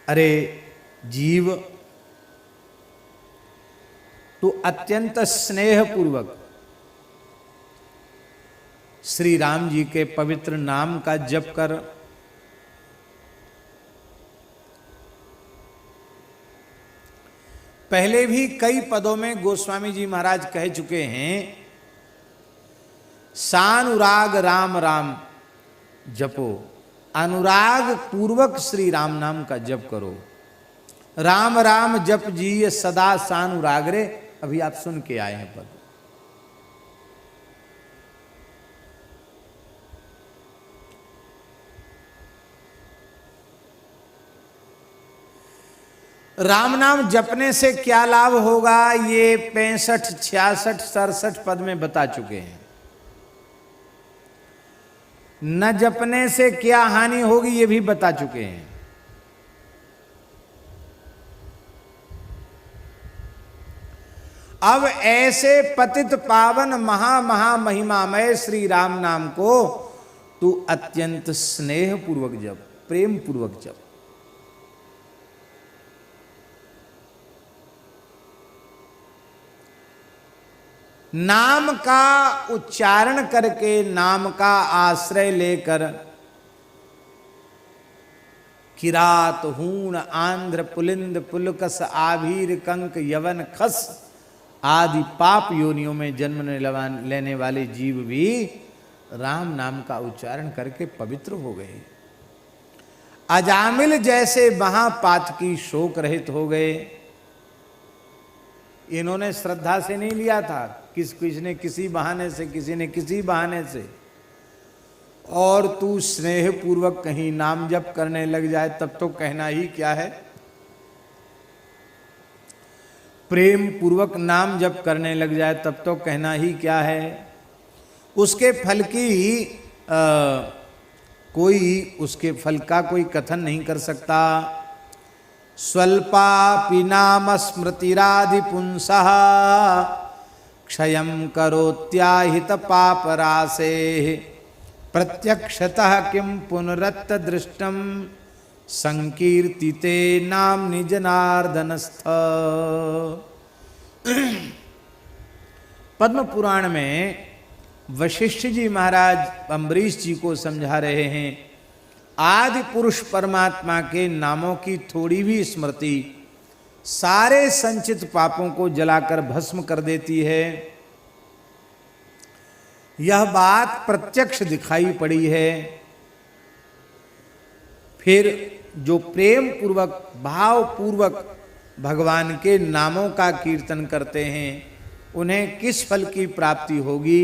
अरे जीव, तू अत्यंत स्नेहपूर्वक श्री राम जी के पवित्र नाम का जप कर। पहले भी कई पदों में गोस्वामी जी महाराज कह चुके हैं, सानुराग राम राम जपो, अनुराग पूर्वक श्री राम नाम का जप करो। राम राम जप जी सदा सानुराग रे, अभी आप सुन के आए हैं पद। राम नाम जपने से क्या लाभ होगा, ये 65, 66, 67 पद में बता चुके हैं। न जपने से क्या हानि होगी, ये भी बता चुके हैं। अब ऐसे पतित पावन महा महिमामय श्री राम नाम को तू अत्यंत स्नेह पूर्वक जप, प्रेम पूर्वक जप। नाम का उच्चारण करके, नाम का आश्रय लेकर किरात हूण आंध्र पुलिंद पुलकस आभीर कंक यवन खस आदि पाप योनियों में जन्म लेने वाले जीव भी राम नाम का उच्चारण करके पवित्र हो गए। अजामिल जैसे महापातकी शोक रहित हो गए। इन्होंने श्रद्धा से नहीं लिया था, किसने किसी बहाने से, किसी ने किसी बहाने से। और तू स्नेह पूर्वक कहीं नाम जप करने लग जाए तब तो कहना ही क्या है। प्रेम पूर्वक नाम जप करने लग जाए तब तो कहना ही क्या है। उसके फल की उसके फल का कोई कथन नहीं कर सकता। स्वल्पापि नाम स्मृतिरादि पुंसः क्षयं करोत्याहित पापरासे प्रत्यक्षतः किं पुनरत्त दृष्टम संकीर्तिते नाम निजनार्दनस्थ। पद्म पुराण में वशिष्ठ जी महाराज अम्बरीश जी को समझा रहे हैं, आदि पुरुष परमात्मा के नामों की थोड़ी भी स्मृति सारे संचित पापों को जलाकर भस्म कर देती है। यह बात प्रत्यक्ष दिखाई पड़ी है। फिर जो प्रेम पूर्वक भाव पूर्वक भगवान के नामों का कीर्तन करते हैं उन्हें किस फल की प्राप्ति होगी,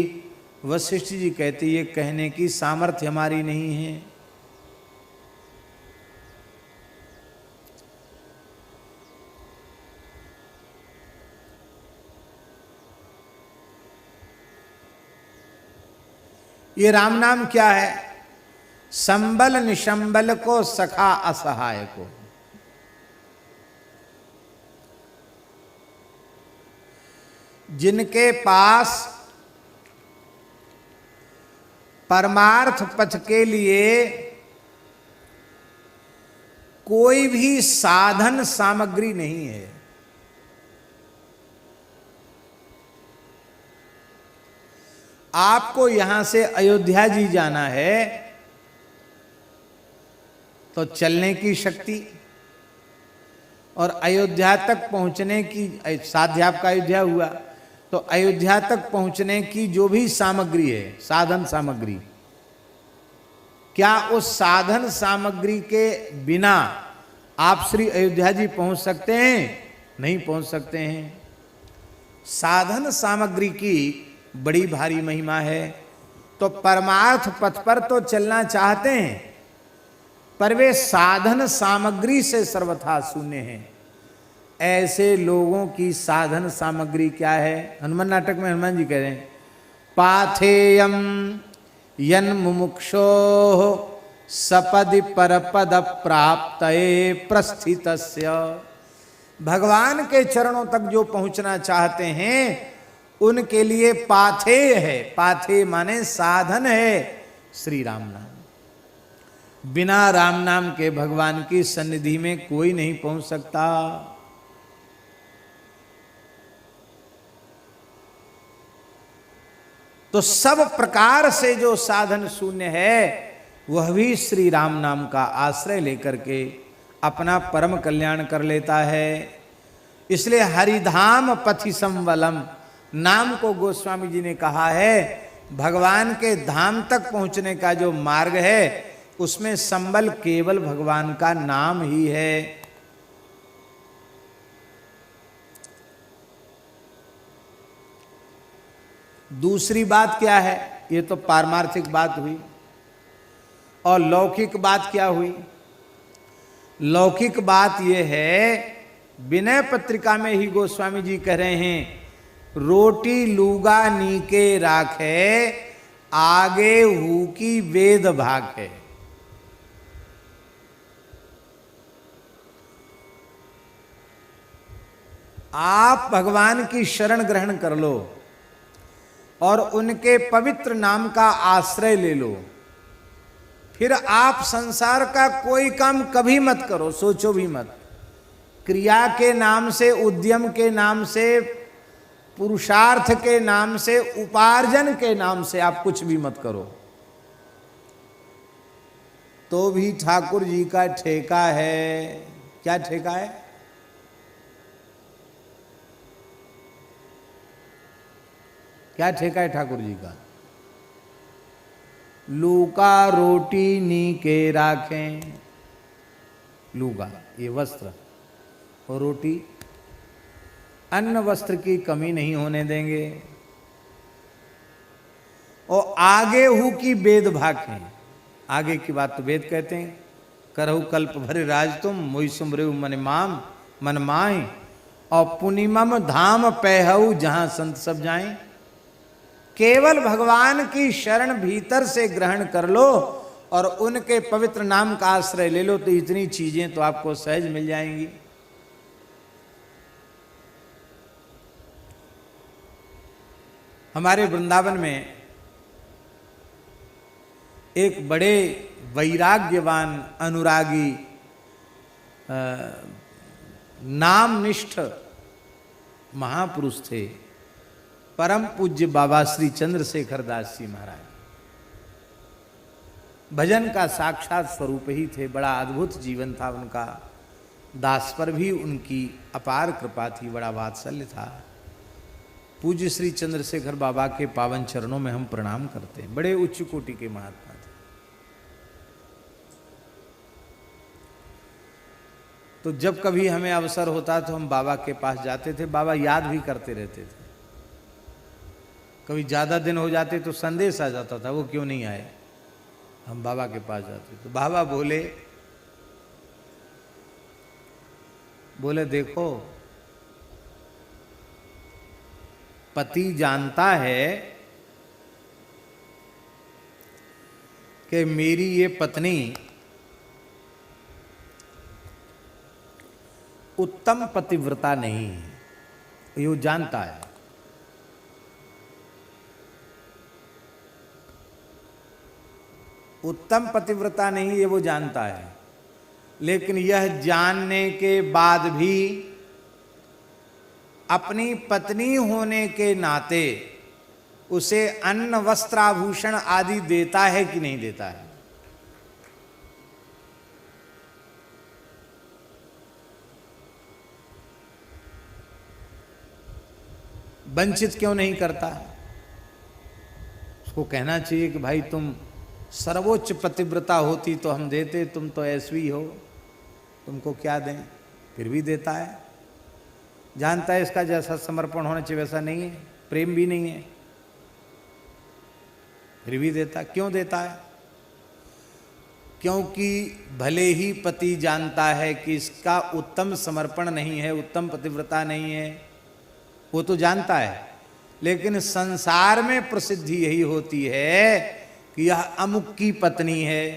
वशिष्ठ जी कहते ये कहने की सामर्थ्य हमारी नहीं है। ये राम नाम क्या है? संबल निशंबल को, सखा असहाय को। जिनके पास परमार्थ पथ के लिए कोई भी साधन सामग्री नहीं है, आपको यहां से अयोध्या जी जाना है तो चलने की शक्ति और अयोध्या तक पहुंचने की, साध्य आपका अयोध्या हुआ तो अयोध्या तक पहुंचने की जो भी सामग्री है, साधन सामग्री, क्या उस साधन सामग्री के बिना आप श्री अयोध्या जी पहुंच सकते हैं? नहीं पहुंच सकते हैं। साधन सामग्री की बड़ी भारी महिमा है। तो परमार्थ पथ पर तो चलना चाहते हैं पर वे साधन सामग्री से सर्वथा शून्य हैं। ऐसे लोगों की साधन सामग्री क्या है? हनुमान नाटक में हनुमान जी कह रहे हैं, पाथेयम यन मुमुक्षो सपदि परपद प्राप्तये प्रस्थितस्य। भगवान के चरणों तक जो पहुंचना चाहते हैं उनके लिए पाथेय है। पाथेय माने साधन है श्री राम नाम। बिना राम नाम के भगवान की सन्निधि में कोई नहीं पहुंच सकता। तो सब प्रकार से जो साधन शून्य है वह भी श्री राम नाम का आश्रय लेकर के अपना परम कल्याण कर लेता है। इसलिए हरिधाम पथि संवलम नाम को गोस्वामी जी ने कहा है भगवान के धाम तक पहुंचने का जो मार्ग है उसमें संबल केवल भगवान का नाम ही है। दूसरी बात क्या है, ये तो पारमार्थिक बात हुई। और लौकिक बात क्या हुई? लौकिक बात ये है, विनय पत्रिका में ही गोस्वामी जी कह रहे हैं रोटी लूगा नीके राखे आगे हु की वेद भाग है। आप भगवान की शरण ग्रहण कर लो और उनके पवित्र नाम का आश्रय ले लो, फिर आप संसार का कोई काम कभी मत करो, सोचो भी मत। क्रिया के नाम से, उद्यम के नाम से, पुरुषार्थ के नाम से, उपार्जन के नाम से आप कुछ भी मत करो, तो भी ठाकुर जी का ठेका है। क्या ठेका है? क्या ठेका है ठाकुर जी का? लूका रोटी नीके राखें। लूगा ये वस्त्र और रोटी, अन्न वस्त्र की कमी नहीं होने देंगे। और आगे हु की वेद भाखें। आगे की बात तो वेद कहते हैं, करहु कल्प भरे राज तुम मोहि सुमरेउ मन माम मन माहि और पुनिमम धाम पैहु जहां संत सब जाएं। केवल भगवान की शरण भीतर से ग्रहण कर लो और उनके पवित्र नाम का आश्रय ले लो तो इतनी चीजें तो आपको सहज मिल जाएंगी। हमारे वृंदावन में एक बड़े वैराग्यवान अनुरागी नामनिष्ठ महापुरुष थे, परम पूज्य बाबा श्री चंद्रशेखर दास जी महाराज। भजन का साक्षात स्वरूप ही थे, बड़ा अद्भुत जीवन था उनका, दास पर भी उनकी अपार कृपा थी, बड़ा वात्सल्य था। पूज्य श्री चंद्रशेखर बाबा के पावन चरणों में हम प्रणाम करते हैं, बड़े उच्च कोटि के महात्मा थे। तो जब कभी हमें अवसर होता तो हम बाबा के पास जाते थे, बाबा याद भी करते रहते थे। कभी ज़्यादा दिन हो जाते तो संदेश आ जाता था वो क्यों नहीं आए, हम बाबा के पास जाते तो बाबा बोले देखो पति जानता है कि मेरी ये पत्नी उत्तम पतिव्रता नहीं है, ये वो जानता है। उत्तम पतिव्रता नहीं ये वो जानता है, लेकिन यह जानने के बाद भी अपनी पत्नी होने के नाते उसे अन्न वस्त्र आभूषण आदि देता है कि नहीं देता है? वंचित क्यों नहीं करता? उसको कहना चाहिए कि भाई तुम सर्वोच्च पतिव्रता होती तो हम देते, तुम तो ऐसी हो, तुमको क्या दें? फिर भी देता है, जानता है इसका जैसा समर्पण होना चाहिए वैसा नहीं है, प्रेम भी नहीं है, फिर भी देता। क्यों देता है? क्योंकि भले ही पति जानता है कि इसका उत्तम समर्पण नहीं है, उत्तम पतिव्रता नहीं है, वो तो जानता है, लेकिन संसार में प्रसिद्धि यही होती है कि यह अमुक की पत्नी है।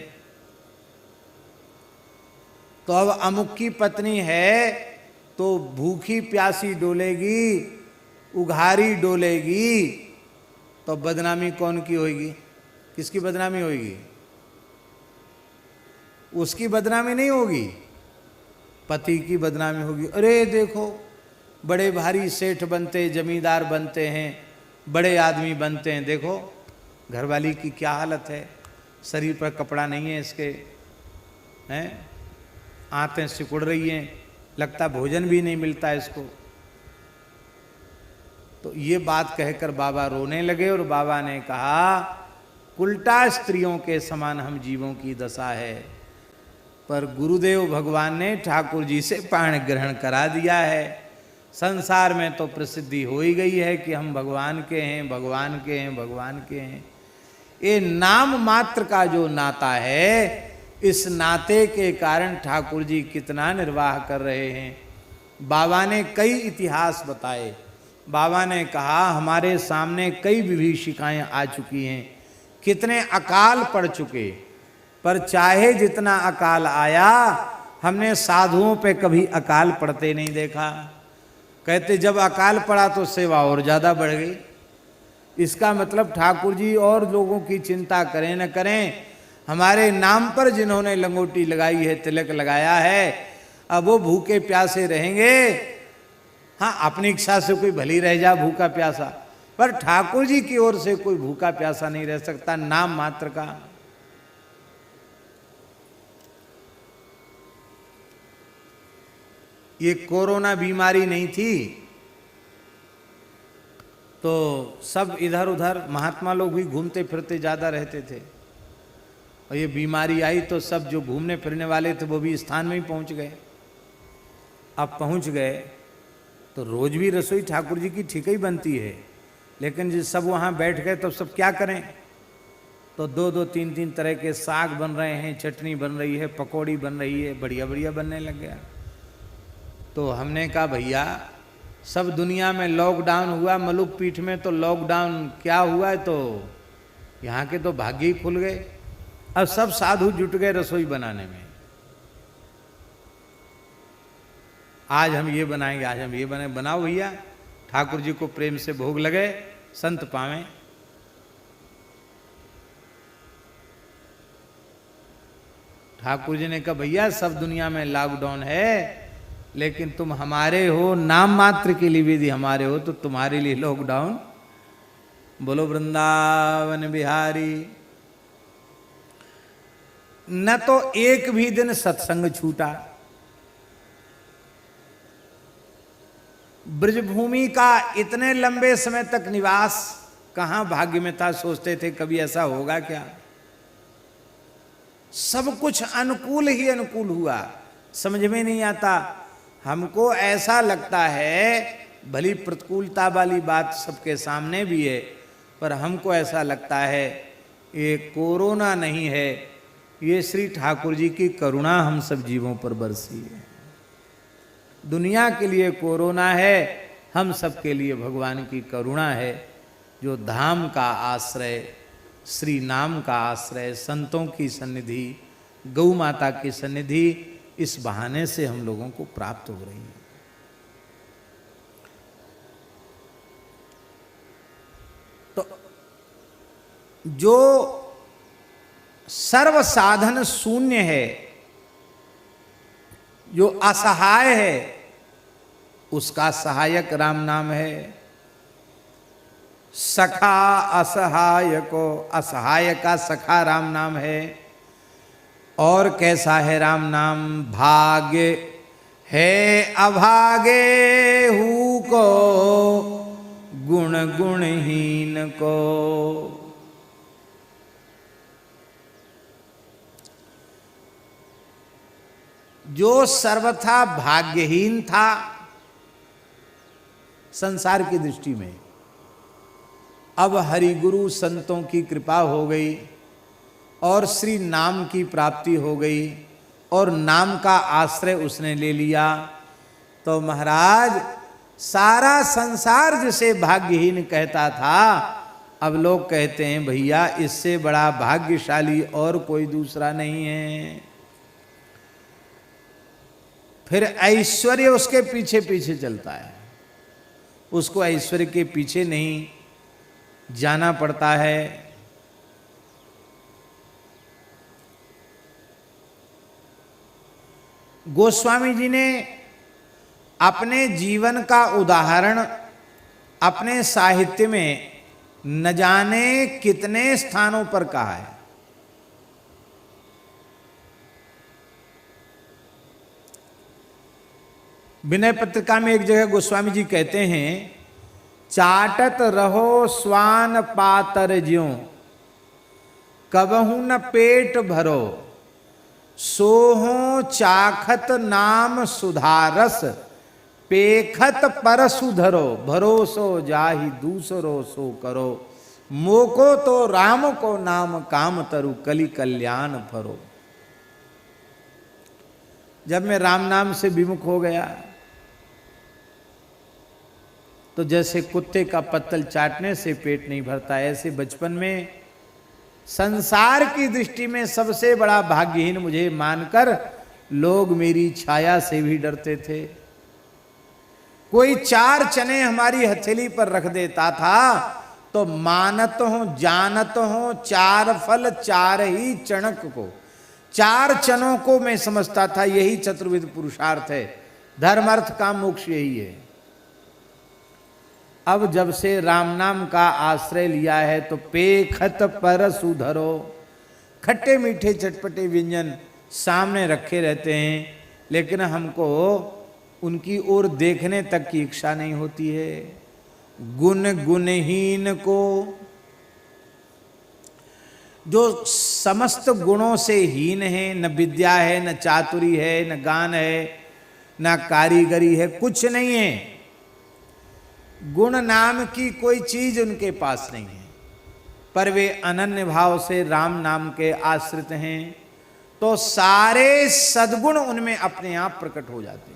तो अब अमुक की पत्नी है तो भूखी प्यासी डोलेगी, उघारी डोलेगी, तो बदनामी कौन की होगी? किसकी बदनामी होगी? उसकी बदनामी नहीं होगी, पति की बदनामी होगी। अरे देखो बड़े भारी सेठ बनते, जमींदार बनते हैं, बड़े आदमी बनते हैं, देखो घरवाली की क्या हालत है, शरीर पर कपड़ा नहीं है इसके, हैं, आंतें सिकुड़ रही हैं, लगता भोजन भी नहीं मिलता इसको। तो ये बात कहकर बाबा रोने लगे और बाबा ने कहा उल्टा स्त्रियों के समान हम जीवों की दशा है। पर गुरुदेव भगवान ने ठाकुर जी से पाण ग्रहण करा दिया है। संसार में तो प्रसिद्धि हो ही गई है कि हम भगवान के हैं, भगवान के हैं, भगवान के हैं। ये नाम मात्र का जो नाता है, इस नाते के कारण ठाकुर जी कितना निर्वाह कर रहे हैं। बाबा ने कई इतिहास बताए। बाबा ने कहा हमारे सामने कई विभीषिकाएं आ चुकी हैं, कितने अकाल पड़ चुके, पर चाहे जितना अकाल आया हमने साधुओं पे कभी अकाल पड़ते नहीं देखा। कहते जब अकाल पड़ा तो सेवा और ज़्यादा बढ़ गई। इसका मतलब ठाकुर जी और लोगों की चिंता करें न करें, हमारे नाम पर जिन्होंने लंगोटी लगाई है, तिलक लगाया है, अब वो भूखे प्यासे रहेंगे। हाँ, अपनी इच्छा से कोई भली रह जा भूखा प्यासा, पर ठाकुर जी की ओर से कोई भूखा प्यासा नहीं रह सकता, नाम मात्र का। ये कोरोना बीमारी नहीं थी तो सब इधर उधर महात्मा लोग भी घूमते फिरते ज़्यादा रहते थे, और ये बीमारी आई तो सब जो घूमने फिरने वाले थे वो भी स्थान में ही पहुंच गए। अब पहुंच गए तो रोज भी रसोई ठाकुर जी की ठीक ही बनती है, लेकिन जब सब वहाँ बैठ गए तो सब क्या करें, तो दो दो तीन तीन तरह के साग बन रहे हैं, चटनी बन रही है, पकौड़ी बन रही है, बढ़िया बढ़िया बनने लग गया। तो हमने कहा भैया सब दुनिया में लॉकडाउन हुआ, मलुक पीठ में तो लॉकडाउन क्या हुआ है, तो यहाँ के तो भाग्य ही खुल गए। अब सब साधु जुट गए रसोई बनाने में। आज हम ये बनाएंगे, आज हम ये बनाएंगे, बनाओ भैया, ठाकुर जी को प्रेम से भोग लगे, संत पावें। ठाकुर जी ने कहा भैया सब दुनिया में लॉकडाउन है, लेकिन तुम हमारे हो, नाम मात्र के लिए विधि हमारे हो, तो तुम्हारे लिए लॉकडाउन। बोलो वृंदावन बिहारी। न तो एक भी दिन सत्संग छूटा। ब्रजभूमि का इतने लंबे समय तक निवास कहां भाग्य में था, सोचते थे कभी ऐसा होगा क्या। सब कुछ अनुकूल ही अनुकूल हुआ, समझ में नहीं आता। हमको ऐसा लगता है, भली प्रतिकूलता वाली बात सबके सामने भी है, पर हमको ऐसा लगता है ये कोरोना नहीं है, ये श्री ठाकुर जी की करुणा हम सब जीवों पर बरसी है। दुनिया के लिए कोरोना है, हम सब के लिए भगवान की करुणा है, जो धाम का आश्रय, श्री नाम का आश्रय, संतों की सन्निधि, गौ माता की सन्निधि, इस बहाने से हम लोगों को प्राप्त हो रही है। तो जो सर्व साधन शून्य है, जो असहाय है, उसका सहायक राम नाम है। सखा असहाय को, असहाय का सखा राम नाम है। और कैसा है राम नाम, भाग्य है अभागे हु को, गुण गुणहीन को। जो सर्वथा भाग्यहीन था संसार की दृष्टि में, अब हरि गुरु संतों की कृपा हो गई और श्री नाम की प्राप्ति हो गई और नाम का आश्रय उसने ले लिया, तो महाराज सारा संसार जिसे भाग्यहीन कहता था, अब लोग कहते हैं भैया इससे बड़ा भाग्यशाली और कोई दूसरा नहीं है। फिर ऐश्वर्य उसके पीछे पीछे चलता है, उसको ऐश्वर्य के पीछे नहीं जाना पड़ता है। गोस्वामी जी ने अपने जीवन का उदाहरण अपने साहित्य में न जाने कितने स्थानों पर कहा है। विनय पत्रिका में एक जगह गोस्वामी जी कहते हैं, चाटत रहो स्वान पातर ज्यों, कबहू न पेट भरो, सोहो चाखत नाम सुधारस, पेखत परसु धरो, भरोसो जाहि दूसरो सो करो, मोको तो राम को नाम काम तरु, कलि कल्याण फरो। जब मैं राम नाम से विमुख हो गया तो जैसे कुत्ते का पत्तल चाटने से पेट नहीं भरता, ऐसे बचपन में संसार की दृष्टि में सबसे बड़ा भाग्यहीन मुझे मानकर लोग मेरी छाया से भी डरते थे। कोई 4 चने हमारी हथेली पर रख देता था तो मानत हो जानत हो 4 फल 4 ही चणक को, 4 चनों को मैं समझता था यही चतुर्विध पुरुषार्थ है, धर्म अर्थ काम मोक्ष यही है। अब जब से राम नाम का आश्रय लिया है तो पेखत परसु धरो, खट्टे मीठे चटपटे व्यंजन सामने रखे रहते हैं, लेकिन हमको उनकी ओर देखने तक की इच्छा नहीं होती है। गुण गुणहीन को, जो समस्त गुणों से हीन है, न विद्या है, न चातुरी है, न गान है, न कारीगरी है, कुछ नहीं है, गुण नाम की कोई चीज उनके पास नहीं है, पर वे अनन्य भाव से राम नाम के आश्रित हैं, तो सारे सद्गुण उनमें अपने आप प्रकट हो जाते हैं।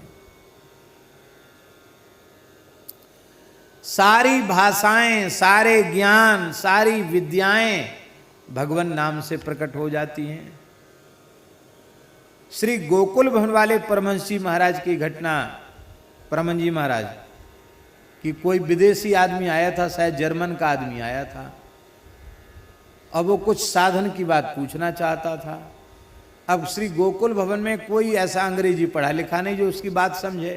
सारी भाषाएं, सारे ज्ञान, सारी विद्याएं भगवान नाम से प्रकट हो जाती हैं। श्री गोकुल भवन वाले परमहंस जी महाराज की घटना, परमहंस जी महाराज कि कोई विदेशी आदमी आया था, शायद जर्मन का आदमी आया था, अब वो कुछ साधन की बात पूछना चाहता था। अब श्री गोकुल भवन में कोई ऐसा अंग्रेजी पढ़ा लिखा नहीं जो उसकी बात समझे।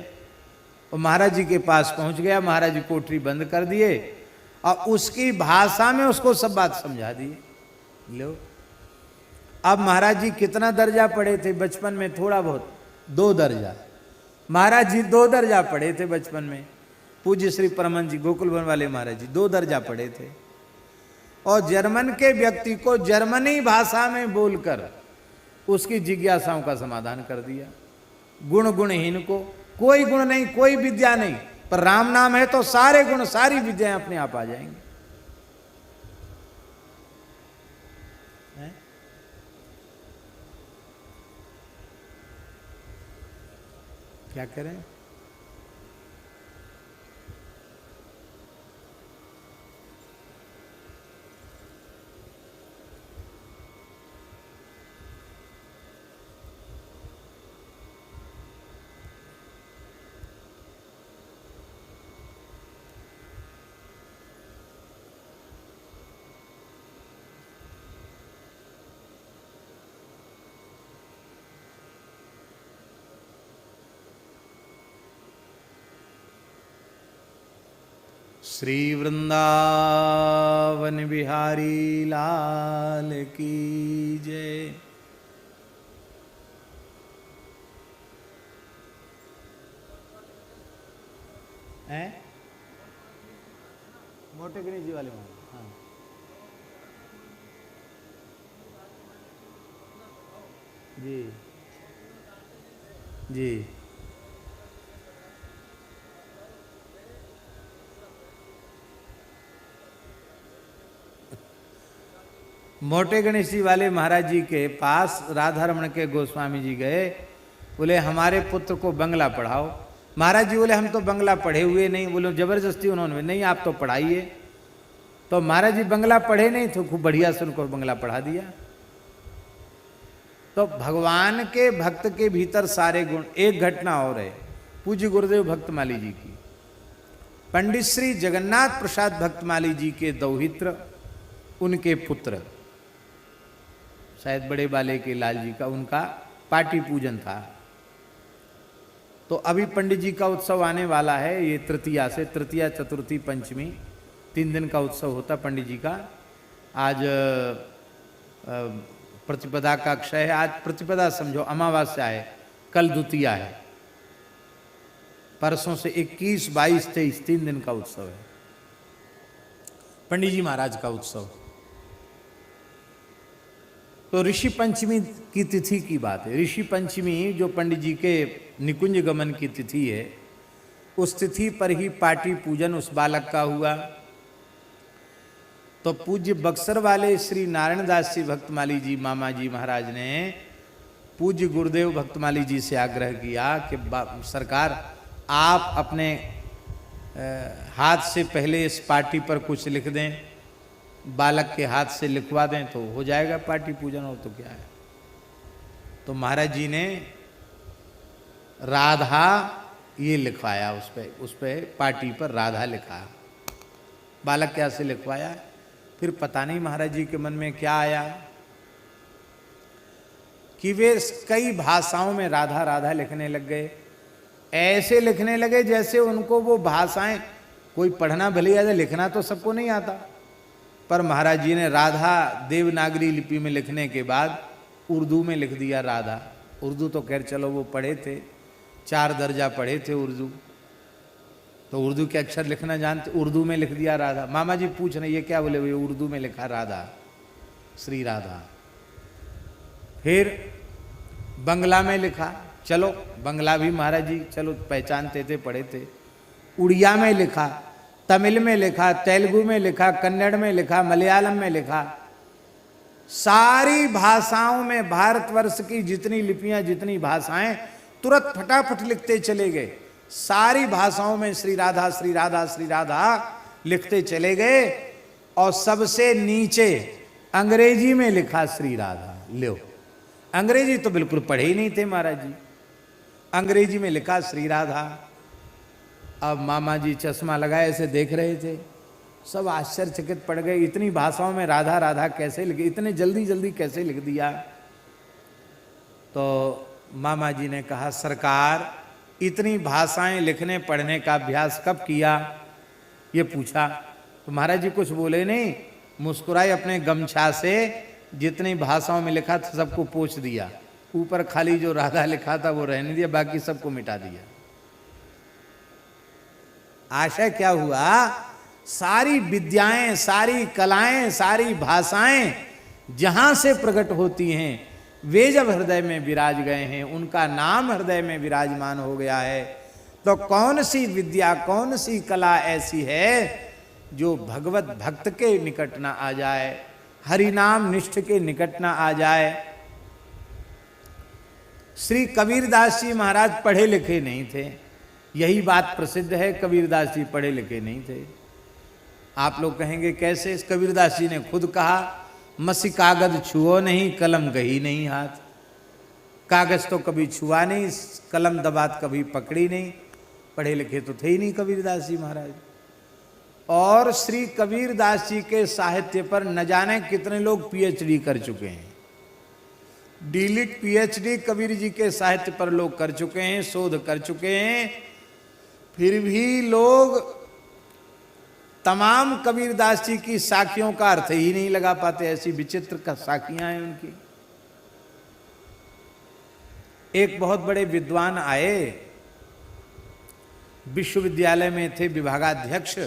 वो महाराज जी के पास पहुंच गया, महाराज जी कोठरी बंद कर दिए और उसकी भाषा में उसको सब बात समझा दी। लो, अब महाराज जी कितना दर्जा पढ़े थे बचपन में? थोड़ा बहुत, 2 दर्जा। महाराज जी 2 दर्जा पढ़े थे बचपन में। पूज्य श्री परमहंस जी गोकुल भवन वाले महाराज जी 2 दर्जा पढ़े थे, और जर्मन के व्यक्ति को जर्मनी भाषा में बोलकर उसकी जिज्ञासाओं का समाधान कर दिया। गुण गुणहीन को कोई गुण नहीं, कोई विद्या नहीं, पर राम नाम है तो सारे गुण, सारी विद्याएं अपने आप आ जाएंगी। क्या करें? श्री वृंदावन बिहारी लाल की जय। मोटे गणेश जी वाले महाराज, हाँ जी जी। मोटे गणेश जी वाले महाराज जी के पास राधा रमण के गोस्वामी जी गए, बोले हमारे पुत्र को बंगला पढ़ाओ। महाराज जी बोले हम तो बंगला पढ़े हुए नहीं। बोले जबरदस्ती उन्होंने, नहीं आप तो पढ़ाइए। तो महाराज जी बंगला पढ़े नहीं तो खूब बढ़िया से उनको बंगला पढ़ा दिया। तो भगवान के भक्त के भीतर सारे गुण। एक घटना और है पूज्य गुरुदेव भक्तमाली जी की। पंडित श्री जगन्नाथ प्रसाद भक्तमाली जी के दौहित्र, उनके पुत्र, शायद बड़े बाले के लाल जी का, उनका पाटी पूजन था। तो अभी पंडित जी का उत्सव आने वाला है, ये तृतीया से, तृतीया चतुर्थी पंचमी 3 दिन का उत्सव होता पंडित जी का। आज प्रतिपदा का अक्षय है, आज प्रतिपदा समझो, अमावस्या है, कल द्वितीया है, परसों से 21, 22, 23 3 दिन का उत्सव है पंडित जी महाराज का उत्सव। तो ऋषि पंचमी की तिथि की बात है। ऋषि पंचमी जो पंडित जी के निकुंज गमन की तिथि है, उस तिथि पर ही पाटी पूजन उस बालक का हुआ। तो पूज्य बक्सर वाले श्री नारायण दास जी भक्तमाली जी मामा जी महाराज ने पूज्य गुरुदेव भक्तमाली जी से आग्रह किया कि सरकार आप अपने हाथ से पहले इस पाटी पर कुछ लिख दें, बालक के हाथ से लिखवा दें तो हो जाएगा पाटी पूजन, और तो क्या है। तो महाराज जी ने राधा ये लिखवाया, उस पे पाटी पर राधा लिखा, बालक के हाथ से लिखवाया। फिर पता नहीं महाराज जी के मन में क्या आया कि वे कई भाषाओं में राधा राधा लिखने लग गए। ऐसे लिखने लगे जैसे उनको वो भाषाएं कोई पढ़ना भले आता, लिखना तो सबको नहीं आता। पर महाराज जी ने राधा देवनागरी लिपि में लिखने के बाद उर्दू में लिख दिया राधा। उर्दू तो खैर चलो वो पढ़े थे, 4 दर्जा पढ़े थे उर्दू, तो उर्दू के अक्षर लिखना जानते, उर्दू में लिख दिया राधा। मामा जी पूछ रहे ये क्या बोले, वो उर्दू में लिखा राधा, श्री राधा। फिर बंगला में लिखा, चलो बंगला भी महाराज जी चलो पहचानते थे, पढ़े थे। उड़िया में लिखा, तमिल में लिखा, तेलुगु में लिखा, कन्नड़ में लिखा, मलयालम में लिखा। सारी भाषाओं में भारतवर्ष की जितनी लिपियां, जितनी भाषाएं, तुरंत फटाफट लिखते चले गए। सारी भाषाओं में श्री राधा श्री राधा श्री राधा लिखते चले गए। और सबसे नीचे अंग्रेजी में लिखा श्री राधा। लो, अंग्रेजी तो बिल्कुल पढ़े ही नहीं थे महाराज जी, अंग्रेजी में लिखा श्री राधा। अब मामा जी चश्मा लगाए ऐसे देख रहे थे, सब आश्चर्यचकित पड़ गए, इतनी भाषाओं में राधा राधा कैसे लिखे, इतने जल्दी जल्दी कैसे लिख दिया। तो मामा जी ने कहा सरकार इतनी भाषाएं लिखने पढ़ने का अभ्यास कब किया, ये पूछा। तो महाराज जी कुछ बोले नहीं, मुस्कुराए, अपने गमछा से जितनी भाषाओं में लिखा था सबको पोंछ दिया, ऊपर खाली जो राधा लिखा था वो रहने दिया, बाकी सबको मिटा दिया। आशय क्या हुआ, सारी विद्याएं, सारी कलाएं, सारी भाषाएं जहां से प्रकट होती हैं, वे जब हृदय में विराज गए हैं, उनका नाम हृदय में विराजमान हो गया है, तो कौन सी विद्या, कौन सी कला ऐसी है जो भगवत भक्त के निकट ना आ जाए, हरि नाम निष्ठ के निकट ना आ जाए। श्री कबीरदास जी महाराज पढ़े लिखे नहीं थे, यही बात प्रसिद्ध है, कबीरदास जी पढ़े लिखे नहीं थे। आप लोग कहेंगे कैसे, कबीरदास जी ने खुद कहा, मसी कागज छुओ नहीं, कलम गही नहीं हाथ। कागज तो कभी छुआ नहीं, कलम दबात कभी पकड़ी नहीं। पढ़े लिखे तो थे ही नहीं कबीरदास जी महाराज। और श्री कबीरदास जी के साहित्य पर न जाने कितने लोग पीएचडी कर चुके हैं, डीलिट पीएचडी कबीर जी के साहित्य पर लोग कर चुके हैं, शोध कर चुके हैं। फिर भी लोग तमाम कबीरदास जी की साखियों का अर्थ ही नहीं लगा पाते, ऐसी विचित्र का साखियां हैं उनकी। एक बहुत बड़े विद्वान आए, विश्वविद्यालय में थे विभागाध्यक्ष,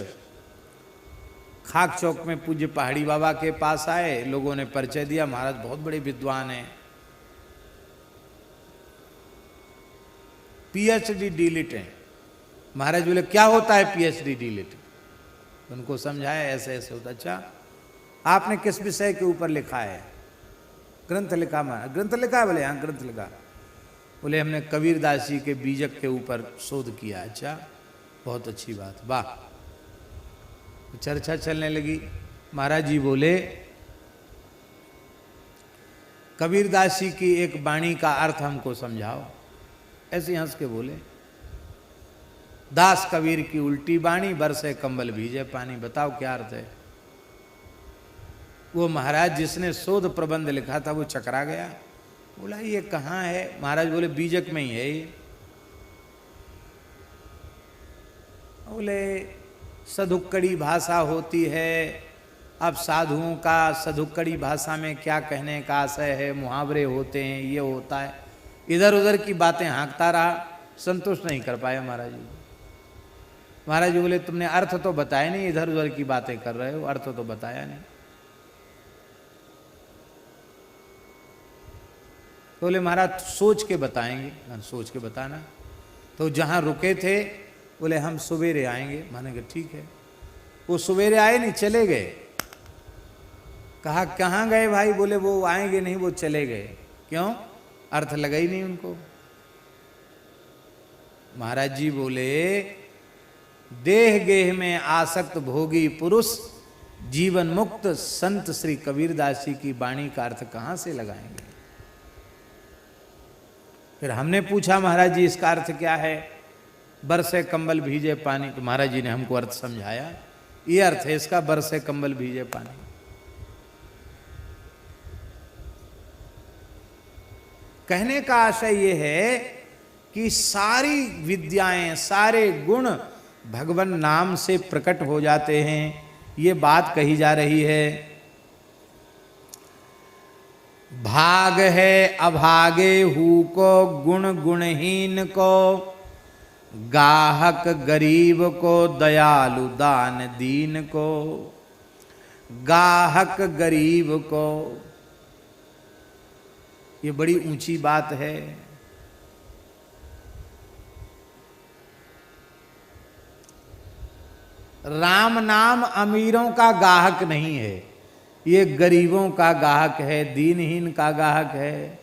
खाक चौक में पूज्य पहाड़ी बाबा के पास आए, लोगों ने परिचय दिया, महाराज बहुत बड़े विद्वान हैं, पीएचडी डीलिट हैं। महाराज बोले क्या होता है पीएचडी डीलिट, उनको समझाया ऐसे ऐसे होता। अच्छा आपने किस विषय के ऊपर लिखा है, ग्रंथ लिखा, ग्रंथ लिखा है, बोले हाँ ग्रंथ लिखा। बोले हमने कबीरदास जी के बीजक के ऊपर शोध किया। अच्छा बहुत अच्छी बात, वाह। चर्चा चलने लगी। महाराज जी बोले कबीरदास जी की एक वाणी का अर्थ हमको समझाओ। ऐसे हंस के बोले, दास कबीर की उल्टी बाणी, बरसे कंबल भीजे पानी। बताओ क्या अर्थ है। वो महाराज जिसने शोध प्रबंध लिखा था वो चकरा गया, बोला ये कहाँ है। महाराज बोले बीजक में ही है ये। बोले सधुक्कड़ी भाषा होती है। अब साधुओं का सधुक्कड़ी भाषा में क्या कहने का आशय है, मुहावरे होते हैं, ये होता है, इधर उधर की बातें हाँकता रहा, संतुष्ट नहीं कर पाए महाराज जी। महाराज जी बोले तुमने अर्थ तो बताया नहीं, इधर उधर की बातें कर रहे हो, अर्थ तो बताया नहीं। बोले महाराज सोच के बताएंगे। मैंने सोच के बताना। तो जहाँ रुके थे बोले हम सवेरे आएंगे। मैंने कहा ठीक है। वो सवेरे आए नहीं, चले गए। कहा कहाँ गए भाई? बोले वो आएंगे नहीं, वो चले गए। क्यों? अर्थ लगा ही नहीं उनको। महाराज जी बोले देह गेह में आसक्त भोगी पुरुष जीवन मुक्त संत श्री कबीरदास जी की वाणी का अर्थ कहाँ से लगाएंगे? फिर हमने पूछा महाराज जी इसका अर्थ क्या है? बरसे कंबल भीजे पानी। तो महाराज जी ने हमको अर्थ समझाया, ये अर्थ है इसका, बरसे कंबल भीजे पानी। कहने का आशय ये है कि सारी विद्याएं, सारे गुण भगवान नाम से प्रकट हो जाते हैं, ये बात कही जा रही है। भाग है अभागे हु को, गुण गुणहीन को, गाहक गरीब को, दयालु दान दीन को। गाहक गरीब को, ये बड़ी ऊंची बात है। राम नाम अमीरों का गाहक नहीं है, ये गरीबों का गाहक है, दीनहीन का गाहक है।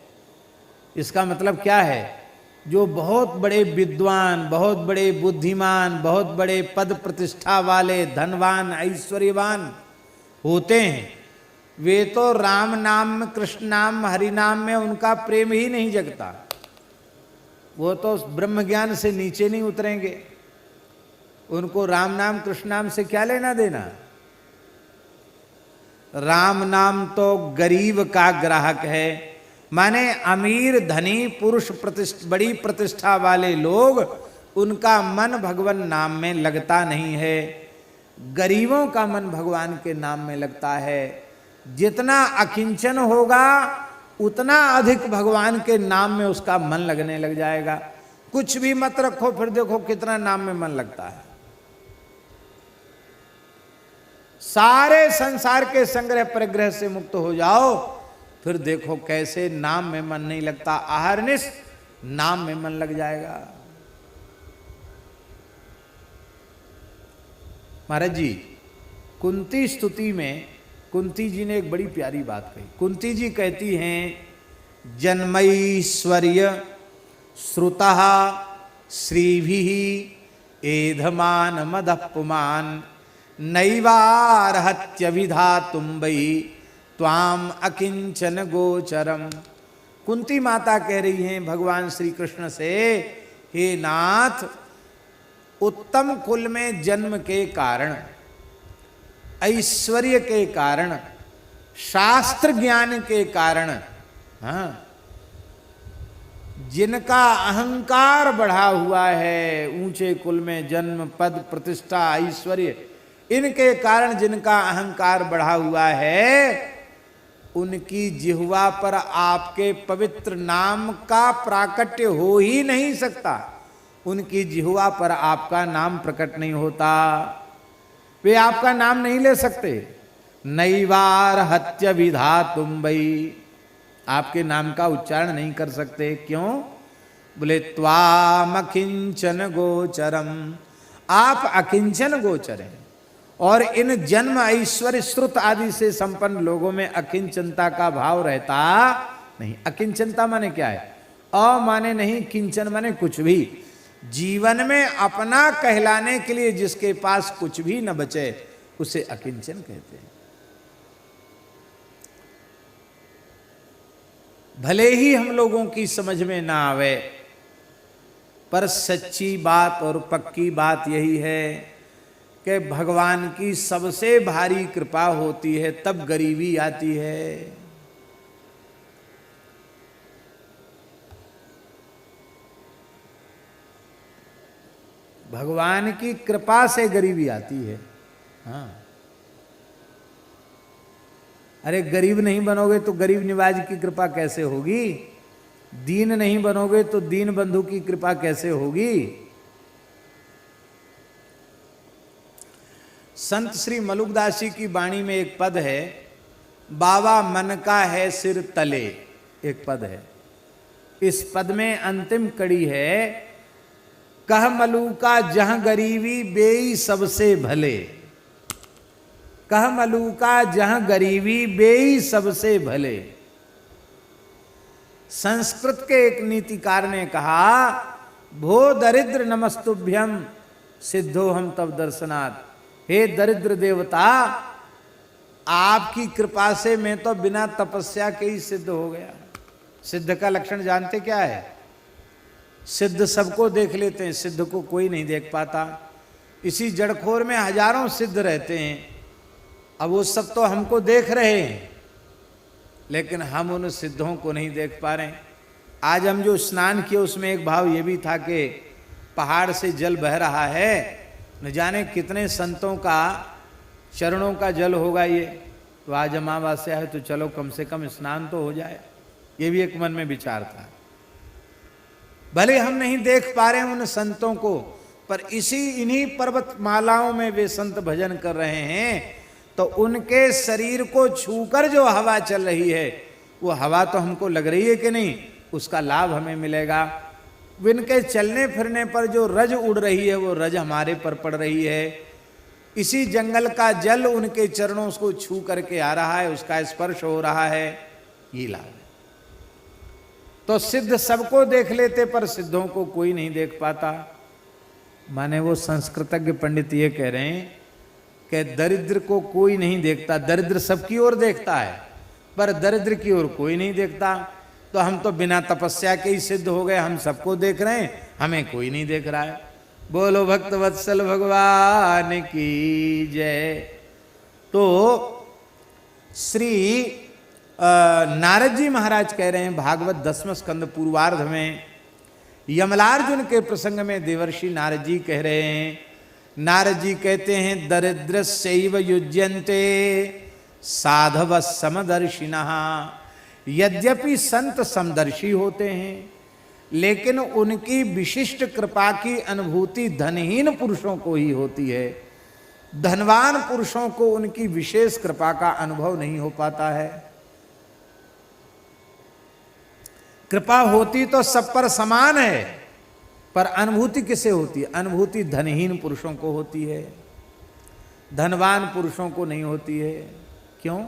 इसका मतलब क्या है? जो बहुत बड़े विद्वान, बहुत बड़े बुद्धिमान, बहुत बड़े पद प्रतिष्ठा वाले, धनवान, ऐश्वर्यवान होते हैं, वे तो राम नाम, कृष्ण नाम, हरि नाम में उनका प्रेम ही नहीं जगता। वो तो ब्रह्म ज्ञान से नीचे नहीं उतरेंगे। उनको राम नाम कृष्ण नाम से क्या लेना देना? राम नाम तो गरीब का ग्राहक है। माने अमीर धनी पुरुष बड़ी प्रतिष्ठा वाले लोग, उनका मन भगवान नाम में लगता नहीं है। गरीबों का मन भगवान के नाम में लगता है। जितना अकिंचन होगा उतना अधिक भगवान के नाम में उसका मन लगने लग जाएगा। कुछ भी मत रखो, फिर देखो कितना नाम में मन लगता है। सारे संसार के संग्रह परिग्रह से मुक्त हो जाओ, फिर देखो कैसे नाम में मन नहीं लगता। अहरनिश नाम में मन लग जाएगा। महाराज जी कुंती स्तुति में कुंती जी ने एक बड़ी प्यारी बात कही। कुंती जी कहती हैं जन्मैश्वर्य श्रुतः श्रीभिः एधमान मदपुमान नैवार्हत्यभिधातुं वै त्वाम अकिंचन गोचरम। कुंती माता कह रही हैं भगवान श्री कृष्ण से, हे नाथ, उत्तम कुल में जन्म के कारण, ऐश्वर्य के कारण, शास्त्र ज्ञान के कारण, हाँ, जिनका अहंकार बढ़ा हुआ है, ऊंचे कुल में जन्म, पद प्रतिष्ठा, ऐश्वर्य, इनके कारण जिनका अहंकार बढ़ा हुआ है, उनकी जिह्वा पर आपके पवित्र नाम का प्राकट्य हो ही नहीं सकता। उनकी जिह्वा पर आपका नाम प्रकट नहीं होता, वे आपका नाम नहीं ले सकते। नैवार्हत्य विधातुं वै, आपके नाम का उच्चारण नहीं कर सकते। क्यों? बोले त्वाम अकिंचन गोचरम, आप अकिंचन गोचर हैं। और इन जन्म ऐश्वर्य श्रुत आदि से संपन्न लोगों में अकिंचनता का भाव रहता नहीं। अकिंचनता माने क्या है? अ माने नहीं, किंचन माने कुछ भी। जीवन में अपना कहलाने के लिए जिसके पास कुछ भी न बचे, उसे अकिंचन कहते हैं। भले ही हम लोगों की समझ में ना आवे, पर सच्ची बात और पक्की बात यही है कि भगवान की सबसे भारी कृपा होती है तब गरीबी आती है। भगवान की कृपा से गरीबी आती है। हाँ, अरे गरीब नहीं बनोगे तो गरीब निवाज की कृपा कैसे होगी? दीन नहीं बनोगे तो दीन बंधु की कृपा कैसे होगी? संत श्री मलुकदास जी की वाणी में एक पद है, बाबा मन का है सिर तले, एक पद है। इस पद में अंतिम कड़ी है, कह मलूका जहां गरीबी बेई सबसे भले, कह मलूका जहां गरीबी बेई सबसे भले। संस्कृत के एक नीतिकार ने कहा, भो दरिद्र नमस्तुभ्यम सिद्धो हम तब दर्शनाथ। हे दरिद्र देवता, आपकी कृपा से मैं तो बिना तपस्या के ही सिद्ध हो गया। सिद्ध का लक्षण जानते क्या है? सिद्ध सबको देख लेते हैं, सिद्ध को कोई नहीं देख पाता। इसी जड़खोर में हजारों सिद्ध रहते हैं, अब वो सब तो हमको देख रहे हैं, लेकिन हम उन सिद्धों को नहीं देख पा रहे हैं। आज हम जो स्नान किए उसमें एक भाव ये भी था कि पहाड़ से जल बह रहा है, न जाने कितने संतों का चरणों का जल होगा ये। तो आज अमावस्या है तो चलो कम से कम स्नान तो हो जाए, ये भी एक मन में विचार था। भले हम नहीं देख पा रहे उन संतों को, पर इन्हीं पर्वत मालाओं में वे संत भजन कर रहे हैं, तो उनके शरीर को छूकर जो हवा चल रही है, वो हवा तो हमको लग रही है कि नहीं, उसका लाभ हमें मिलेगा। इनके चलने फिरने पर जो रज उड़ रही है, वो रज हमारे पर पड़ रही है। इसी जंगल का जल उनके चरणों को छू करके आ रहा है, उसका स्पर्श हो रहा है, ये लाभ है। तो सिद्ध सबको देख लेते, पर सिद्धों को कोई नहीं देख पाता। माने वो संस्कृतज्ञ पंडित ये कह रहे हैं कि दरिद्र को कोई नहीं देखता, दरिद्र सबकी ओर देखता है, पर दरिद्र की ओर कोई नहीं देखता। तो हम तो बिना तपस्या के ही सिद्ध हो गए, हम सबको देख रहे हैं, हमें कोई नहीं देख रहा है। बोलो भक्त वत्सल भगवान की जय। तो श्री नारद जी महाराज कह रहे हैं भागवत 10वें स्कंद पूर्वार्ध में, यमलार्जुन के प्रसंग में देवर्षि नारद जी कह रहे हैं, नारद जी कहते हैं, दरिद्रस्यैव युज्यन्ते साधव समदर्शिनः। यद्यपि संत समदर्शी होते हैं, लेकिन उनकी विशिष्ट कृपा की अनुभूति धनहीन पुरुषों को ही होती है। धनवान पुरुषों को उनकी विशेष कृपा का अनुभव नहीं हो पाता है। कृपा होती तो सब पर समान है, पर अनुभूति किसे होती है? अनुभूति धनहीन पुरुषों को होती है, धनवान पुरुषों को नहीं होती है। क्यों?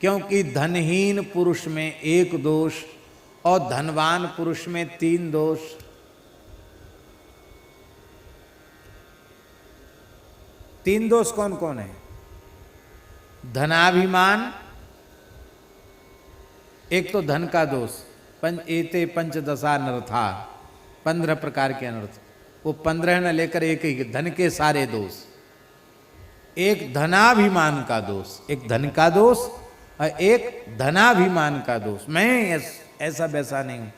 क्योंकि धनहीन पुरुष में एक दोष और धनवान पुरुष में 3 दोष। तीन दोष कौन कौन है? धनाभिमान, एक तो धन का दोष, एते पंचदशा नरथा, 15 प्रकार के अनर्थ, वो 15 न लेकर एक ही, धन के सारे दोष। एक धनाभिमान का दोष, एक धन का दोष और एक धनाभिमान का दोष। मैं ऐसा वैसा नहीं हूं।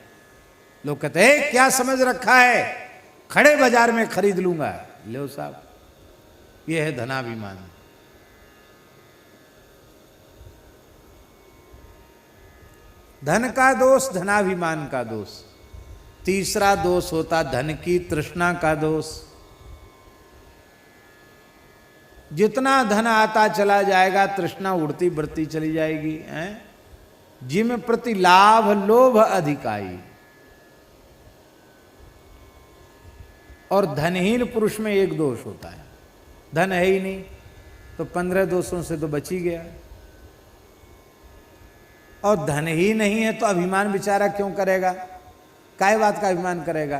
लोग कहते हैं क्या समझ रखा है, खड़े बाजार में खरीद लूंगा। लो साहब, ये है धनाभिमान। धन का दोष, धनाभिमान का दोष। तीसरा दोष होता धन की तृष्णा का दोष। जितना धन आता चला जाएगा, तृष्णा उड़ती बढ़ती चली जाएगी। जिम प्रति लाभ लोभ अधिकाई। और धनहीन पुरुष में एक दोष होता है, धन है ही नहीं, तो 15 दोषों से तो बच ही गया। और धन ही नहीं है तो अभिमान बेचारा क्यों करेगा? काय बात का अभिमान करेगा?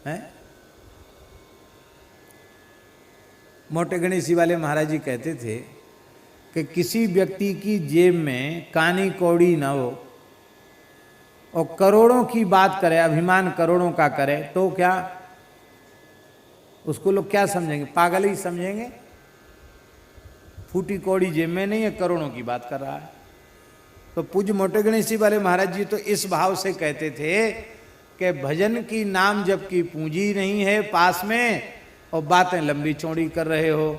हैं? मोटे गणेशी वाले महाराज जी कहते थे कि किसी व्यक्ति की जेब में कानी कौड़ी ना हो और करोड़ों की बात करे, अभिमान करोड़ों का करे, तो क्या उसको लोग क्या समझेंगे? पागल ही समझेंगे। फूटी कौड़ी जेब में नहीं है, करोड़ों की बात कर रहा है। तो पूज्य मोटे गणेशी वाले महाराज जी तो इस भाव से कहते थे कि भजन की नाम जप की पूंजी नहीं है पास में और बातें लंबी चौड़ी कर रहे हो,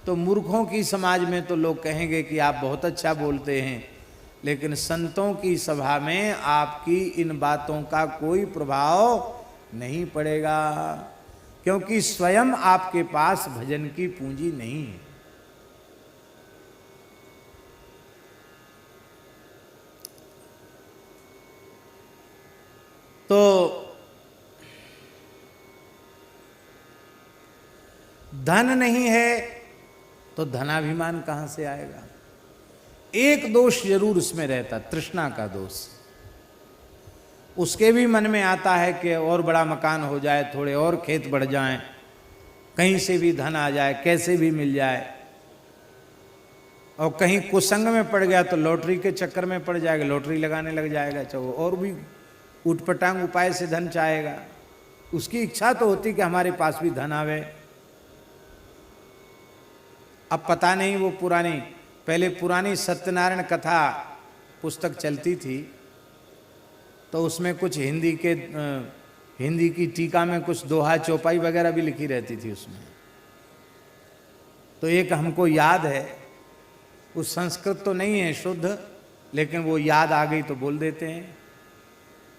तो मूर्खों की समाज में तो लोग कहेंगे कि आप बहुत अच्छा बोलते हैं, लेकिन संतों की सभा में आपकी इन बातों का कोई प्रभाव नहीं पड़ेगा, क्योंकि स्वयं आपके पास भजन की पूंजी नहीं है। तो धन नहीं है तो धनाभिमान कहां से आएगा? एक दोष जरूर उसमें रहता, तृष्णा का दोष। उसके भी मन में आता है कि और बड़ा मकान हो जाए, थोड़े और खेत बढ़ जाएं, कहीं से भी धन आ जाए, कैसे भी मिल जाए। और कहीं कुसंग में पड़ गया तो लॉटरी के चक्कर में पड़ जाएगा, लॉटरी लगाने लग जाएगा, चाहे और भी उटपटांग उपाय से धन चाहेगा। उसकी इच्छा तो होती कि हमारे पास भी धन आवे। अब पता नहीं वो पहले पुरानी सत्यनारायण कथा पुस्तक चलती थी, तो उसमें कुछ हिंदी की टीका में कुछ दोहा चौपाई वगैरह भी लिखी रहती थी उसमें। तो एक हमको याद है, उस संस्कृत तो नहीं है शुद्ध, लेकिन वो याद आ गई तो बोल देते हैं।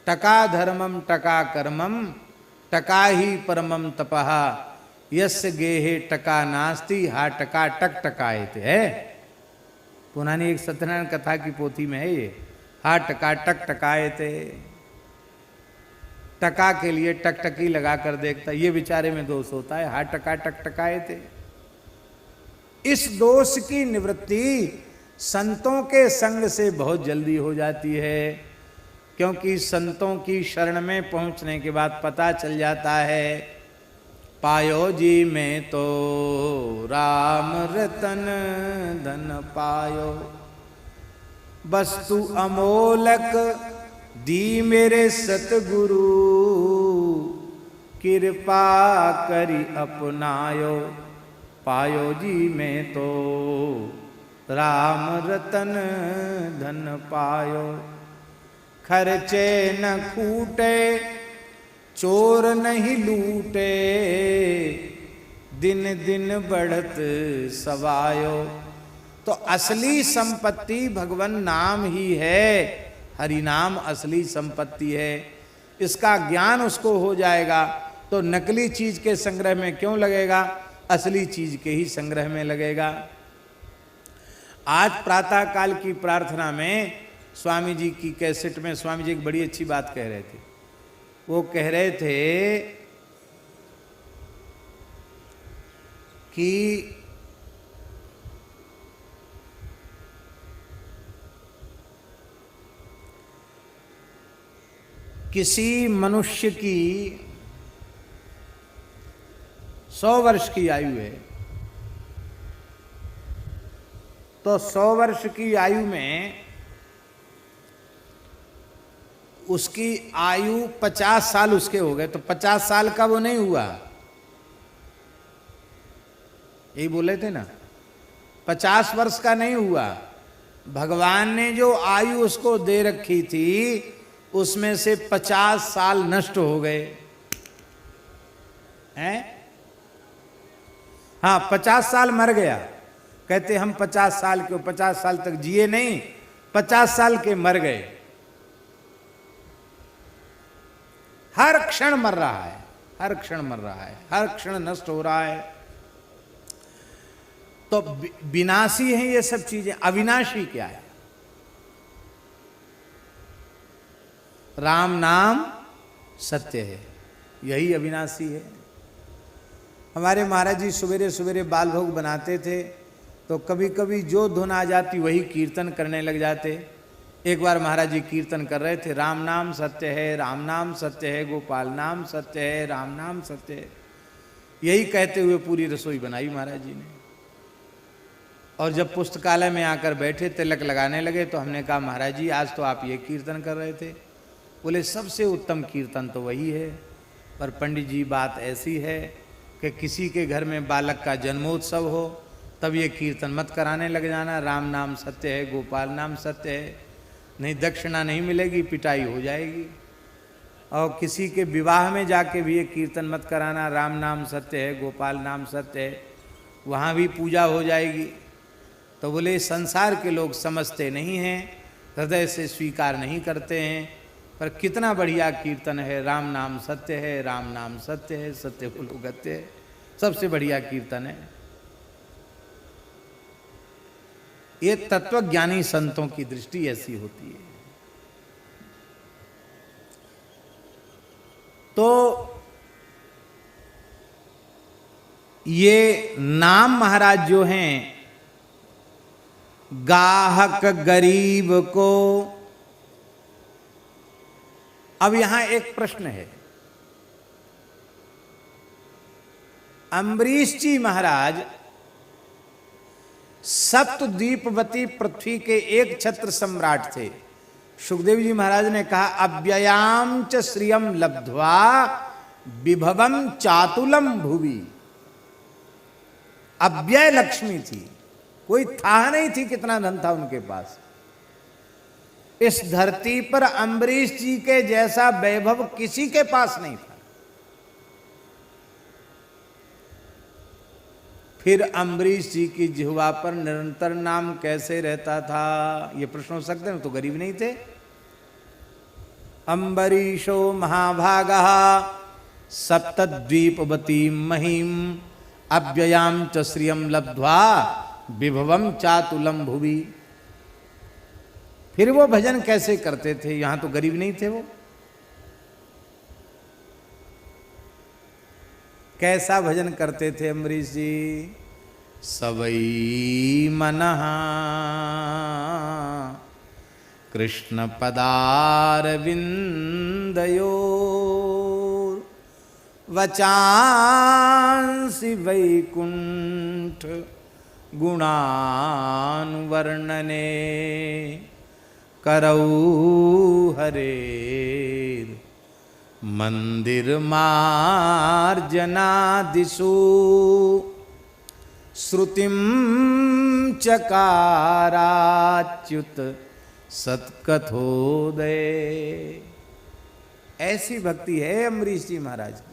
टका धर्मम टका कर्मम टका ही परमम तपः यस्य गेहे टका नास्ति हा टका टक टकायते है। पुरानी एक सत्यनारायण कथा की पोथी में है ये, हा टका टक टकायते। टका के लिए टकटकी लगा कर देखता, ये बेचारे में दोष होता है, हा टका टक टकायते। इस दोष की निवृत्ति संतों के संग से बहुत जल्दी हो जाती है, क्योंकि संतों की शरण में पहुंचने के बाद पता चल जाता है, पायो जी में तो राम रतन धन पायो, वस्तु अमोलक दी मेरे सतगुरु, कृपा करी अपनायो, पायो जी में तो राम रतन धन पायो। खर्चे न खूटे चोर नहीं लूटे, दिन दिन बढ़त सवायो। तो असली संपत्ति भगवान नाम ही है, हरि नाम असली संपत्ति है। इसका ज्ञान उसको हो जाएगा तो नकली चीज के संग्रह में क्यों लगेगा, असली चीज के ही संग्रह में लगेगा। आज प्रातः काल की प्रार्थना में स्वामी जी की कैसेट में स्वामी जी एक बड़ी अच्छी बात कह रहे थे। वो कह रहे थे कि किसी मनुष्य की 100 वर्ष की आयु है, तो 100 वर्ष की आयु में उसकी आयु 50 साल उसके हो गए, तो 50 साल का वो नहीं हुआ, यही बोले थे ना, 50 वर्ष का नहीं हुआ। भगवान ने जो आयु उसको दे रखी थी उसमें से 50 साल नष्ट हो गए हैं। हाँ, 50 साल मर गया, कहते हम 50 साल के, 50 साल तक जिए नहीं, 50 साल के मर गए। हर क्षण मर रहा है, हर क्षण मर रहा है, हर क्षण नष्ट हो रहा है। तो विनाशी है ये सब चीजें, अविनाशी क्या है? राम नाम सत्य है, यही अविनाशी है। हमारे महाराज जी सवेरे सवेरे बाल भोग बनाते थे, तो कभी कभी जो धुन आ जाती वही कीर्तन करने लग जाते। एक बार महाराज जी कीर्तन कर रहे थे, राम नाम सत्य है, राम नाम सत्य है, गोपाल नाम सत्य है, राम नाम सत्य है, यही कहते हुए पूरी रसोई बनाई महाराज जी ने। और जब पुस्तकालय में आकर बैठे, तिलक लगाने लगे, तो हमने कहा महाराज जी आज तो आप ये कीर्तन कर रहे थे। बोले सबसे उत्तम कीर्तन तो वही है, पर पंडित जी बात ऐसी है कि किसी के घर में बालक का जन्मोत्सव हो तब ये कीर्तन मत कराने लग जाना, राम नाम सत्य है, गोपाल नाम सत्य है, नहीं दक्षिणा नहीं मिलेगी, पिटाई हो जाएगी। और किसी के विवाह में जाके भी ये कीर्तन मत कराना, राम नाम सत्य है, गोपाल नाम सत्य है, वहाँ भी पूजा हो जाएगी। तो बोले संसार के लोग समझते नहीं हैं, हृदय से स्वीकार नहीं करते हैं, पर कितना बढ़िया कीर्तन है, राम नाम सत्य है, राम नाम सत्य है, सत्य बोलो गत्य है, सबसे बढ़िया कीर्तन है। ये तत्वज्ञानी संतों की दृष्टि ऐसी होती है। तो ये नाम महाराज जो हैं, गाहक गरीब को। अब यहां एक प्रश्न है, अम्बरीश जी महाराज सप्तद्वीपवती पृथ्वी के एक छत्र सम्राट थे। सुखदेव जी महाराज ने कहा, अव्ययाम च श्रियम लब्ध्वा विभवम चातुलम भुवि। अव्यय लक्ष्मी थी, कोई था नहीं थी कितना धन था उनके पास। इस धरती पर अम्बरीश जी के जैसा वैभव किसी के पास नहीं था। फिर अम्बरीश जी की जिह्वा पर निरंतर नाम कैसे रहता था, ये प्रश्न हो सकते हैं, तो गरीब नहीं थे। अम्बरीशो महाभागः सप्तद्वीपवती महिम अव्ययाम च श्रियम लब्ध्वा विभवम चातुलम भुवि। फिर वो भजन कैसे करते थे, यहां तो गरीब नहीं थे वो। कैसा भजन करते थे अम्बरीश जी? सवई मनः कृष्ण पदारविंदयो वचांसि वैकुंठ गुणानुवर्णने करौ हरेर मंदिर मार्जनादिषु श्रुतिम चकाराच्युत सत्कथोदय। ऐसी भक्ति है अम्बरीश जी महाराज की।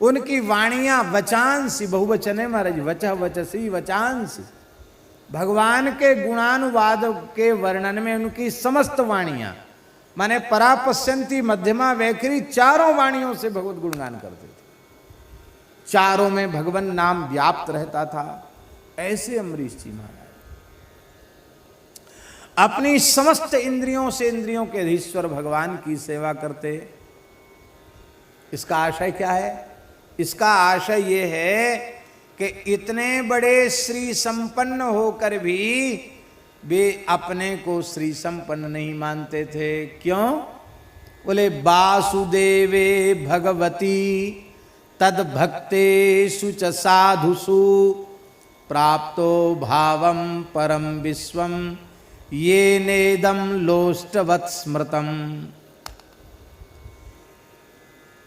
उनकी वाणियां वचांसी, बहुवचन है महाराज, वचः वचसी वचांसी, भगवान के गुणानुवाद के वर्णन में उनकी समस्त वाणियां, माने परापश्यंती मध्यमा वैखरी, चारों वाणियों से भगवत गुणगान करते थे। चारों में भगवान नाम व्याप्त रहता था। ऐसे अम्बरीश जी महाराज अपनी समस्त इंद्रियों से इंद्रियों के अधीश्वर भगवान की सेवा करते। इसका आशय क्या है? इसका आशय ये है कि इतने बड़े श्री संपन्न होकर भी वे अपने को श्री संपन्न नहीं मानते थे। क्यों? बोले वासुदेवे भगवती तद भक्तेषु च साधुषु प्राप्तो भावम परम विश्वम ये नेदम लोष्टवत् स्मृतम।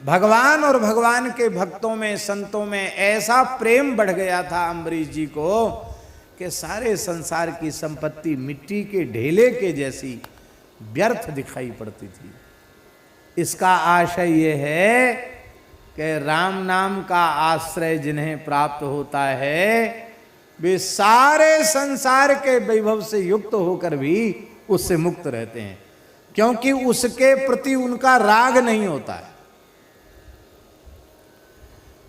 भगवान और भगवान के भक्तों में, संतों में ऐसा प्रेम बढ़ गया था अम्बरीश जी को कि सारे संसार की संपत्ति मिट्टी के ढेले के जैसी व्यर्थ दिखाई पड़ती थी। इसका आशय यह है कि राम नाम का आश्रय जिन्हें प्राप्त होता है वे सारे संसार के वैभव से युक्त होकर भी उससे मुक्त रहते हैं, क्योंकि उसके प्रति उनका राग नहीं होता है।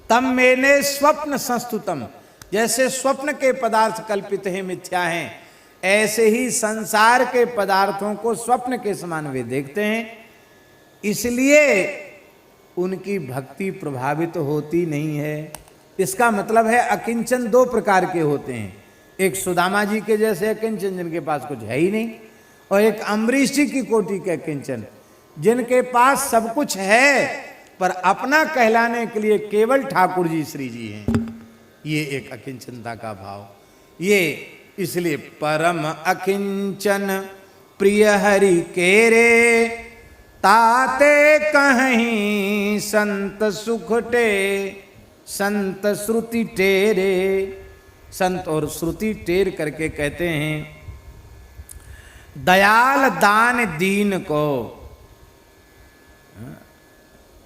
तम मैंने स्वप्न संस्तुतम, जैसे स्वप्न के पदार्थ कल्पित हैं, मिथ्या हैं, ऐसे ही संसार के पदार्थों को स्वप्न के समान वे देखते हैं। इसलिए उनकी भक्ति प्रभावित होती नहीं है। इसका मतलब है अकिंचन दो प्रकार के होते हैं, एक सुदामा जी के जैसे अकिंचन जिनके पास कुछ है ही नहीं, और एक अम्बरीश जी की कोटि के अकिंचन जिनके पास सब कुछ है पर अपना कहलाने के लिए केवल ठाकुर जी श्री जी हैं। ये एक अकिंचनता का भाव। ये इसलिए परम अकिंचन प्रिय हरि केरे ताते कहीं संत सुखटे संत श्रुति टेरे। संत और श्रुति टेर करके कहते हैं दयाल दान दीन को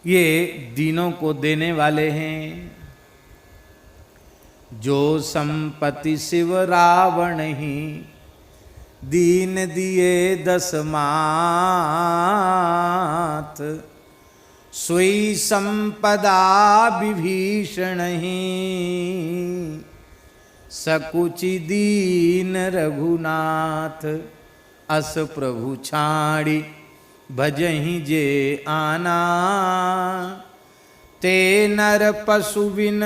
ये दीनों को देने वाले हैं। जो संपत्ति शिव रावण ही दीन दिए 10 मात, सोई संपदा विभीषण ही सकुचि दीन रघुनाथ। अस प्रभु छाड़ी भजहि जे आना, ते नर पशु बिन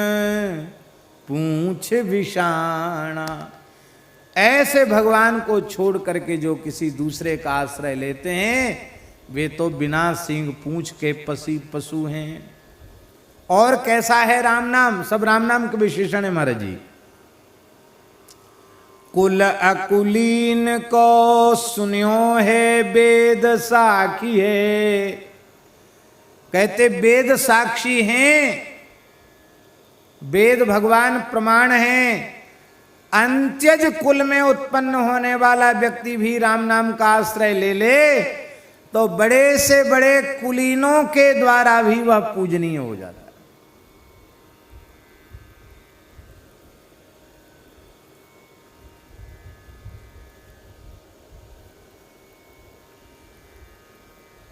पूछ विषाणा। ऐसे भगवान को छोड़ करके जो किसी दूसरे का आश्रय लेते हैं वे तो बिना सींग पूंछ के पशु हैं। और कैसा है राम नाम? सब राम नाम के विशेषण है महाराज जी। कुल अकुलीन को सुनियो है वेद साखी है। कहते वेद साक्षी हैं, वेद भगवान प्रमाण हैं। अंत्यज कुल में उत्पन्न होने वाला व्यक्ति भी राम नाम का आश्रय ले ले तो बड़े से बड़े कुलीनों के द्वारा भी वह पूजनीय हो जाता है।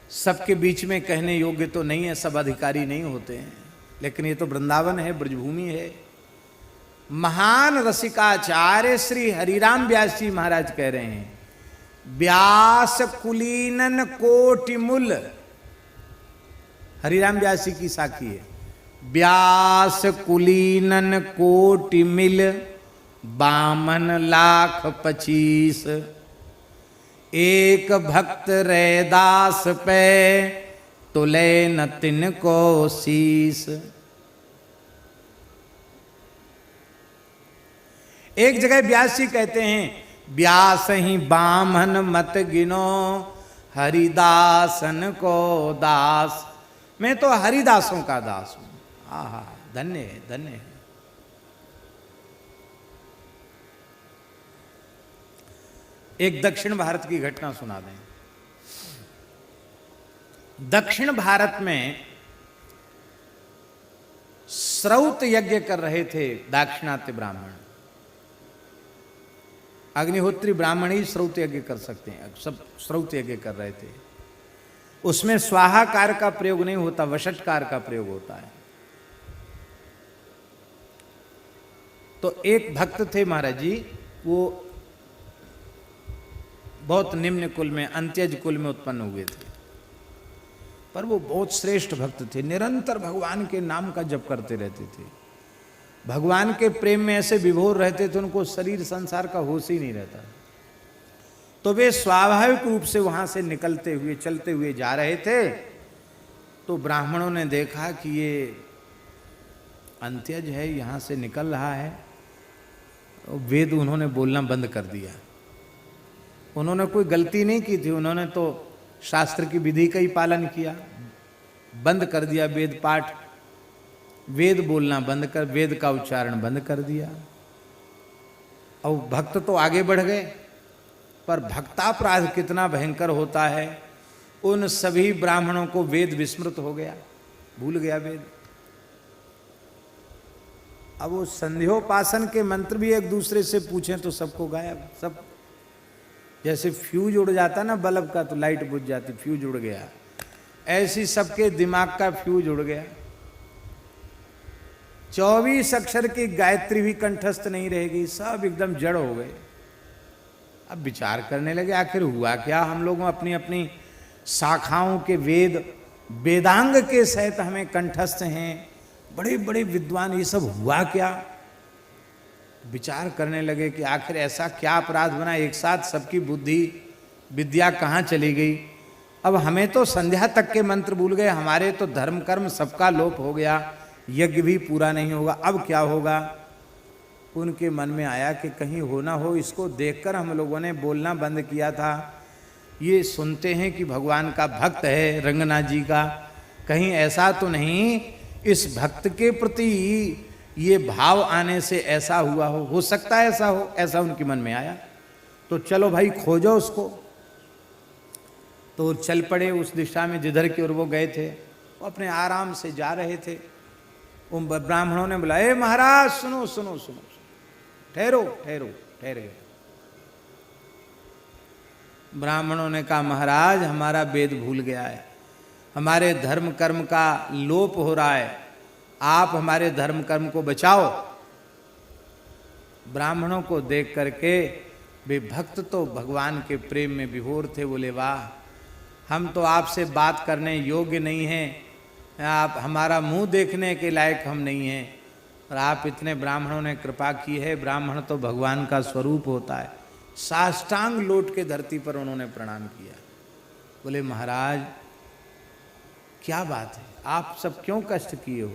सबके बीच में कहने योग्य तो नहीं है, सब अधिकारी नहीं होते हैं, लेकिन ये तो वृंदावन है, ब्रजभूमि है। महान रसिकाचार्य श्री हरिराम व्यास जी महाराज कह रहे हैं, व्यास कुलीनन कोटि मूल। हरिराम व्यास जी की साखी है। व्यास कुलीनन कोटि मिल, बामन लाख 25। एक भक्त रैदास पे, तुले न तिनको शीस। एक जगह व्यास जी कहते हैं, व्यास ही बामन मत गिनो, हरिदासन को दास। मैं तो हरिदासों का दास हूं। आहा, धन्य है, धन्य है। एक दक्षिण भारत की घटना सुना दें। दक्षिण भारत में श्रौत यज्ञ कर रहे थे दाक्षिणात्य ब्राह्मण। अग्निहोत्री ब्राह्मण ही श्रौत यज्ञ कर सकते हैं, सब श्रौत यज्ञ कर रहे थे। उसमें स्वाहाकार का प्रयोग नहीं होता, वषटकार का प्रयोग होता है। तो एक भक्त थे महाराज जी, वो बहुत निम्न कुल में, अंत्यज कुल में उत्पन्न हुए थे, पर वो बहुत श्रेष्ठ भक्त थे। निरंतर भगवान के नाम का जप करते रहते थे, भगवान के प्रेम में ऐसे विभोर रहते थे, उनको शरीर संसार का होश ही नहीं रहता। तो वे स्वाभाविक रूप से वहां से निकलते हुए, चलते हुए जा रहे थे। तो ब्राह्मणों ने देखा कि ये अंत्यज है, यहां से निकल रहा है। वेद उन्होंने बोलना बंद कर दिया। उन्होंने कोई गलती नहीं की थी, उन्होंने तो शास्त्र की विधि का ही पालन किया। बंद कर दिया वेद पाठ, वेद बोलना बंद कर, वेद का उच्चारण बंद कर दिया। और भक्त तो आगे बढ़ गए, पर भक्तापराध कितना भयंकर होता है। उन सभी ब्राह्मणों को वेद विस्मृत हो गया, भूल गया वेद। अब वो संध्योपासन के मंत्र भी एक दूसरे से पूछें तो सबको गायब। सब जैसे फ्यूज उड़ जाता ना बल्ब का, तो लाइट बुझ जाती, फ्यूज उड़ गया। ऐसी सबके दिमाग का फ्यूज उड़ गया। 24 अक्षर की गायत्री भी कंठस्थ नहीं रहेगी, सब एकदम जड़ हो गए। अब विचार करने लगे आखिर हुआ क्या। हम लोग अपनी अपनी शाखाओं के वेद, वेदांग के सहित हमें कंठस्थ हैं, बड़े बड़े विद्वान, ये सब हुआ क्या। विचार करने लगे कि आखिर ऐसा क्या अपराध बना, एक साथ सबकी बुद्धि विद्या कहाँ चली गई। अब हमें तो संध्या तक के मंत्र भूल गए, हमारे तो धर्म कर्म सबका लोप हो गया, यज्ञ भी पूरा नहीं होगा, अब क्या होगा। उनके मन में आया कि कहीं हो ना हो, इसको देखकर हम लोगों ने बोलना बंद किया था। ये सुनते हैं कि भगवान का भक्त है रंगनाथ जी का, कहीं ऐसा तो नहीं इस भक्त के प्रति ये भाव आने से ऐसा हुआ हो सकता है ऐसा हो, ऐसा उनके मन में आया। तो चलो भाई खोजो उसको। तो चल पड़े उस दिशा में जिधर की ओर वो गए थे, अपने आराम से जा रहे थे। उन ब्राह्मणों ने बोला, ए महाराज सुनो सुनो सुनो, ठहरो ठहरो, ठहर गए। ब्राह्मणों ने कहा, महाराज हमारा वेद भूल गया है, हमारे धर्म कर्म का लोप हो रहा है, आप हमारे धर्म कर्म को बचाओ। ब्राह्मणों को देख करके वे भक्त तो भगवान के प्रेम में विभोर थे, बोले वाह, हम तो आपसे बात करने योग्य नहीं हैं, आप हमारा मुंह देखने के लायक हम नहीं हैं, और आप इतने ब्राह्मणों ने कृपा की है। ब्राह्मण तो भगवान का स्वरूप होता है। साष्टांग लौट के धरती पर उन्होंने प्रणाम किया। बोले महाराज क्या बात है, आप सब क्यों कष्ट किए हो?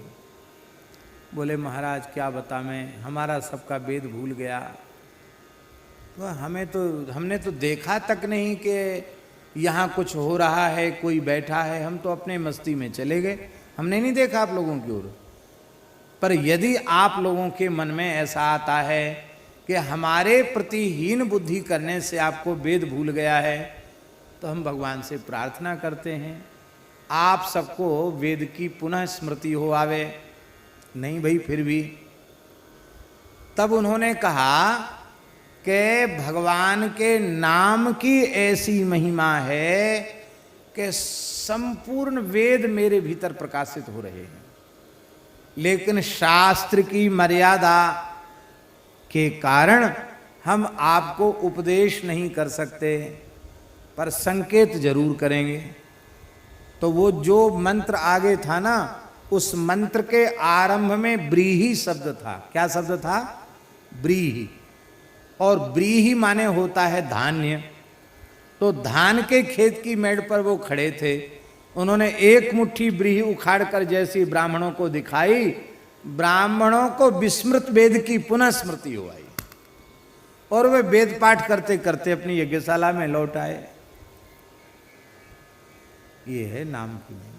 बोले महाराज क्या बता मैं, हमारा सबका वेद भूल गया, तो हमने तो देखा तक नहीं कि यहाँ कुछ हो रहा है, कोई बैठा है, हम तो अपने मस्ती में चले गए, हमने नहीं देखा आप लोगों की ओर। पर यदि आप लोगों के मन में ऐसा आता है कि हमारे प्रति हीन बुद्धि करने से आपको वेद भूल गया है, तो हम भगवान से प्रार्थना करते हैं आप सबको वेद की पुनः स्मृति हो आवे। नहीं भाई, फिर भी तब उन्होंने कहा कि भगवान के नाम की ऐसी महिमा है कि संपूर्ण वेद मेरे भीतर प्रकाशित हो रहे हैं, लेकिन शास्त्र की मर्यादा के कारण हम आपको उपदेश नहीं कर सकते, पर संकेत जरूर करेंगे। तो वो जो मंत्र आगे था ना, उस मंत्र के आरंभ में ब्रीही शब्द था। क्या शब्द था? ब्रीही। और ब्रीही माने होता है धान्य। तो धान के खेत की मेड़ पर वो खड़े थे, उन्होंने एक मुट्ठी ब्रीही उखाड़कर जैसी ब्राह्मणों को दिखाई, ब्राह्मणों को विस्मृत वेद की पुनः स्मृति हो आई, और वे वेद पाठ करते करते अपनी यज्ञशाला में लौट आए। ये है नाम की महिमा।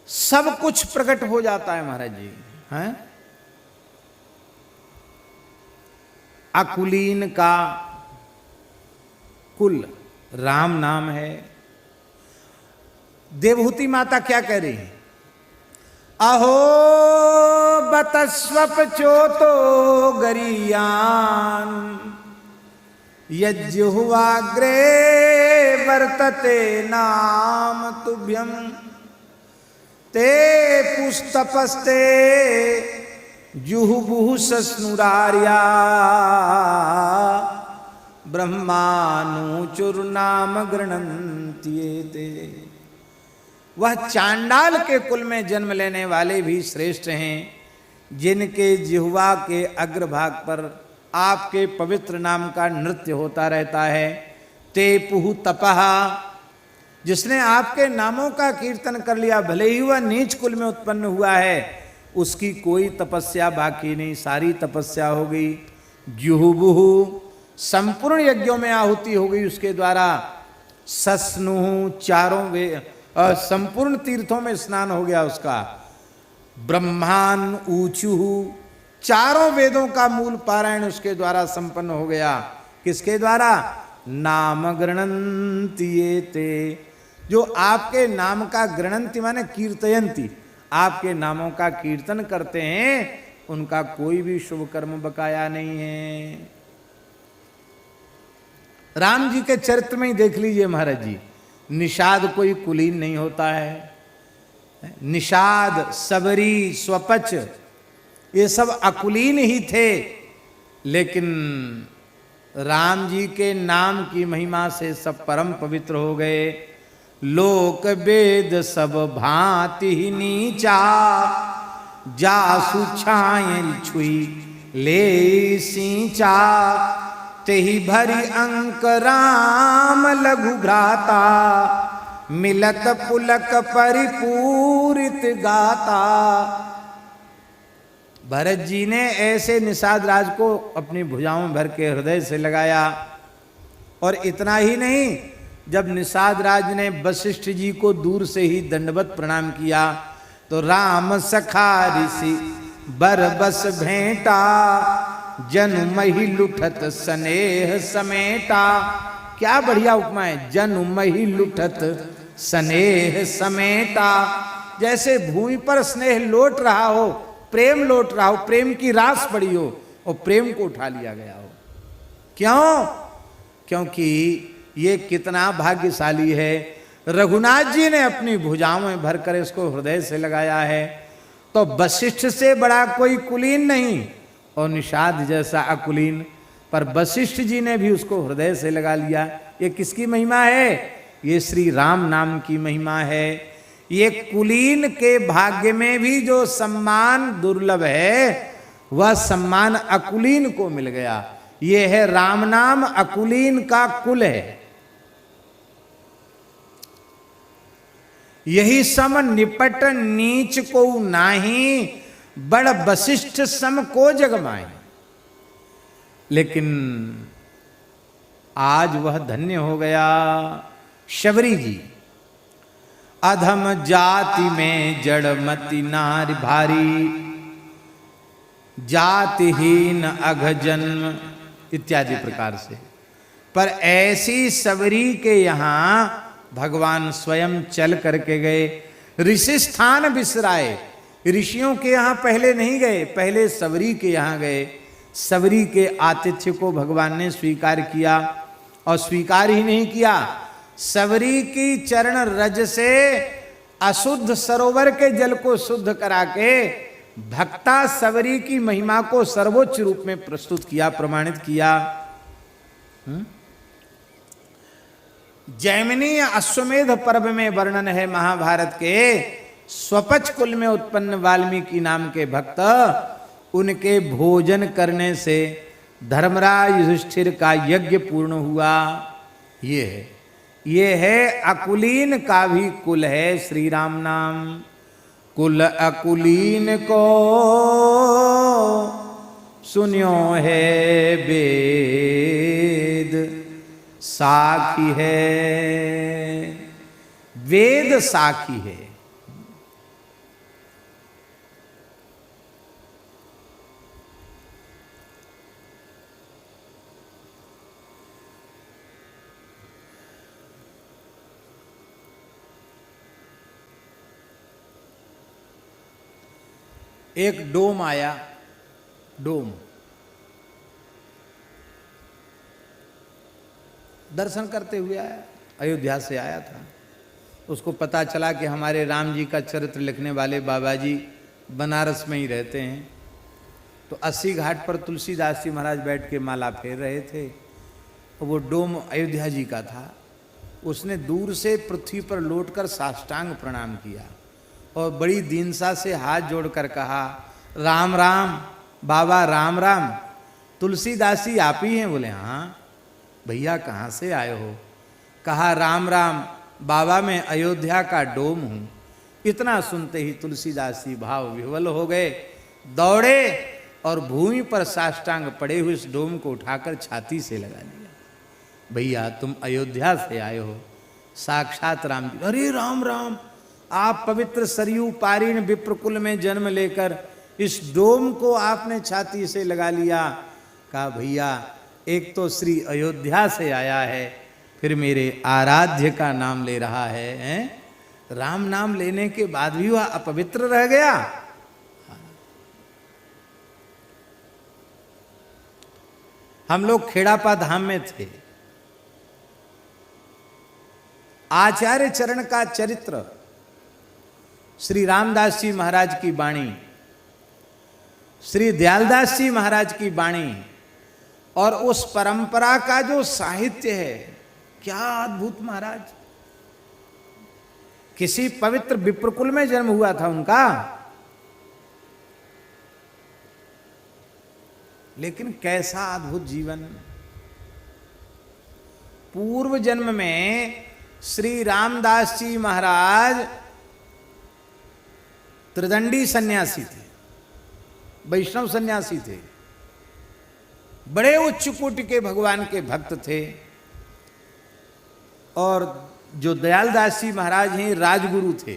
सब कुछ प्रकट हो जाता है महाराज जी, हैं? अकुलीन का कुल राम नाम है। देवहूति माता क्या कह रही है? अहो बतस्वप चोतो गरियान यज्जुह्वाग्रे वर्तते नाम तुभ्यम ते पुस्तपस्ते जुहुबुहु सस्नुरार्या ब्रह्मानुचुर्नाम गृणन्त्येते। वह चांडाल के कुल में जन्म लेने वाले भी श्रेष्ठ हैं, जिनके जिह्वा के अग्रभाग पर आपके पवित्र नाम का नृत्य होता रहता है। ते पुहु तपः, जिसने आपके नामों का कीर्तन कर लिया, भले ही वह नीच कुल में उत्पन्न हुआ है, उसकी कोई तपस्या बाकी नहीं, सारी तपस्या हो गई। जुहुबुहु, संपूर्ण यज्ञों में आहुति हो गई उसके द्वारा। सस्नु, चारों वे संपूर्ण तीर्थों में स्नान हो गया उसका। ब्रह्मान ऊचुहु, चारों वेदों का मूल पारायण उसके द्वारा संपन्न हो गया। किसके द्वारा? नाम गृणन्त्येते, जो आपके नाम का गृणन्ति माने कीर्तयन्ति, आपके नामों का कीर्तन करते हैं, उनका कोई भी शुभ कर्म बकाया नहीं है। राम जी के चरित्र में ही देख लीजिए महाराज जी, निषाद कोई कुलीन नहीं होता है। निषाद, सबरी, स्वपच, ये सब अकुलीन ही थे, लेकिन राम जी के नाम की महिमा से सब परम पवित्र हो गए। लोक वेद सब भांति ही नीचा, जासु छायल छुई ले सींचा, तेहि भरी अंक राम लघु भ्राता, मिलत पुलक परिपूरित गाता। भरत जी ने ऐसे निषाद राज को अपनी भुजाओं भर के हृदय से लगाया। और इतना ही नहीं, जब निषाद राज ने वशिष्ठ जी को दूर से ही दंडवत प्रणाम किया, तो राम सखा ऋषि बर बस भेंटा, जनु मही लुठत स्नेह समेटा। क्या बढ़िया उपमा है, जनु मही लुठत स्नेह समेटा। जैसे भूमि पर स्नेह लौट रहा हो, प्रेम लौट रहा हो, प्रेम की रास पड़ी हो और प्रेम को उठा लिया गया हो। क्यों? क्योंकि ये कितना भाग्यशाली है, रघुनाथ जी ने अपनी भुजाओं में भरकर इसको हृदय से लगाया है। तो वशिष्ठ से बड़ा कोई कुलीन नहीं और निषाद जैसा अकुलीन, पर वशिष्ठ जी ने भी उसको हृदय से लगा लिया। ये किसकी महिमा है? ये श्री राम नाम की महिमा है। ये कुलीन के भाग्य में भी जो सम्मान दुर्लभ है, वह सम्मान अकुलीन को मिल गया। ये है राम नाम, अकुलीन का कुल है। यही सम निपट नीच को नाही, बड़ वशिष्ठ सम को जगमाए। लेकिन आज वह धन्य हो गया शबरी जी। अधम जाति में जड़मति नारी भारी, जातिहीन अघ जन्म इत्यादि प्रकार से। पर ऐसी सबरी के यहाँ भगवान स्वयं चल करके गए। ऋषि स्थान बिसराए, ऋषियों के यहाँ पहले नहीं गए, पहले सबरी के यहाँ गए। सबरी के आतिथ्य को भगवान ने स्वीकार किया और स्वीकार ही नहीं किया, सबरी की चरण रज से अशुद्ध सरोवर के जल को शुद्ध करा के भक्ता सबरी की महिमा को सर्वोच्च रूप में प्रस्तुत किया, प्रमाणित किया। जैमिनी अश्वमेध पर्व में वर्णन है महाभारत के, स्वपच कुल में उत्पन्न वाल्मीकि नाम के भक्त, उनके भोजन करने से धर्मराज युधिष्ठिर का यज्ञ पूर्ण हुआ। ये है अकुलीन का भी कुल है श्री राम नाम। कुल अकुलीन को सुनियो है वेद, साखी है, वेद साखी है। एक डोम आया, डोम दर्शन करते हुए आया, अयोध्या से आया था। उसको पता चला कि हमारे राम जी का चरित्र लिखने वाले बाबा जी बनारस में ही रहते हैं। तो 80 घाट पर तुलसीदास जी महाराज बैठ के माला फेर रहे थे, और वो डोम अयोध्या जी का था। उसने दूर से पृथ्वी पर लौटकर साष्टांग प्रणाम किया और बड़ी दीनता से हाथ जोड़कर कहा, राम राम बाबा, राम राम। तुलसीदास जी आप ही हैं? बोले हाँ। भैया कहाँ से आए हो? कहा राम राम बाबा, मैं अयोध्या का डोम हूँ। इतना सुनते ही तुलसीदास जी भाव विह्वल हो गए, दौड़े और भूमि पर साष्टांग पड़े हुए इस डोम को उठाकर छाती से लगा लिया। भैया तुम अयोध्या से आए हो, साक्षात राम जी। अरे राम राम, आप पवित्र सरयू पारीण विप्रकुल में जन्म लेकर इस डोम को आपने छाती से लगा लिया। कहा भैया एक तो श्री अयोध्या से आया है, फिर मेरे आराध्य का नाम ले रहा है, हैं? राम नाम लेने के बाद भी वह अपवित्र रह गया। हम लोग खेड़ापा धाम में थे। आचार्य चरण का चरित्र, श्री रामदास जी महाराज की वाणी, श्री दयालदास जी महाराज की वाणी और उस परंपरा का जो साहित्य है, क्या अद्भुत महाराज। किसी पवित्र विप्रकुल में जन्म हुआ था उनका, लेकिन कैसा अद्भुत जीवन। पूर्व जन्म में श्री रामदास जी महाराज त्रिदंडी सन्यासी थे, वैष्णव सन्यासी थे, बड़े उच्च कोटि के भगवान के भक्त थे। और जो दयालदास जी महाराज हैं राजगुरु थे,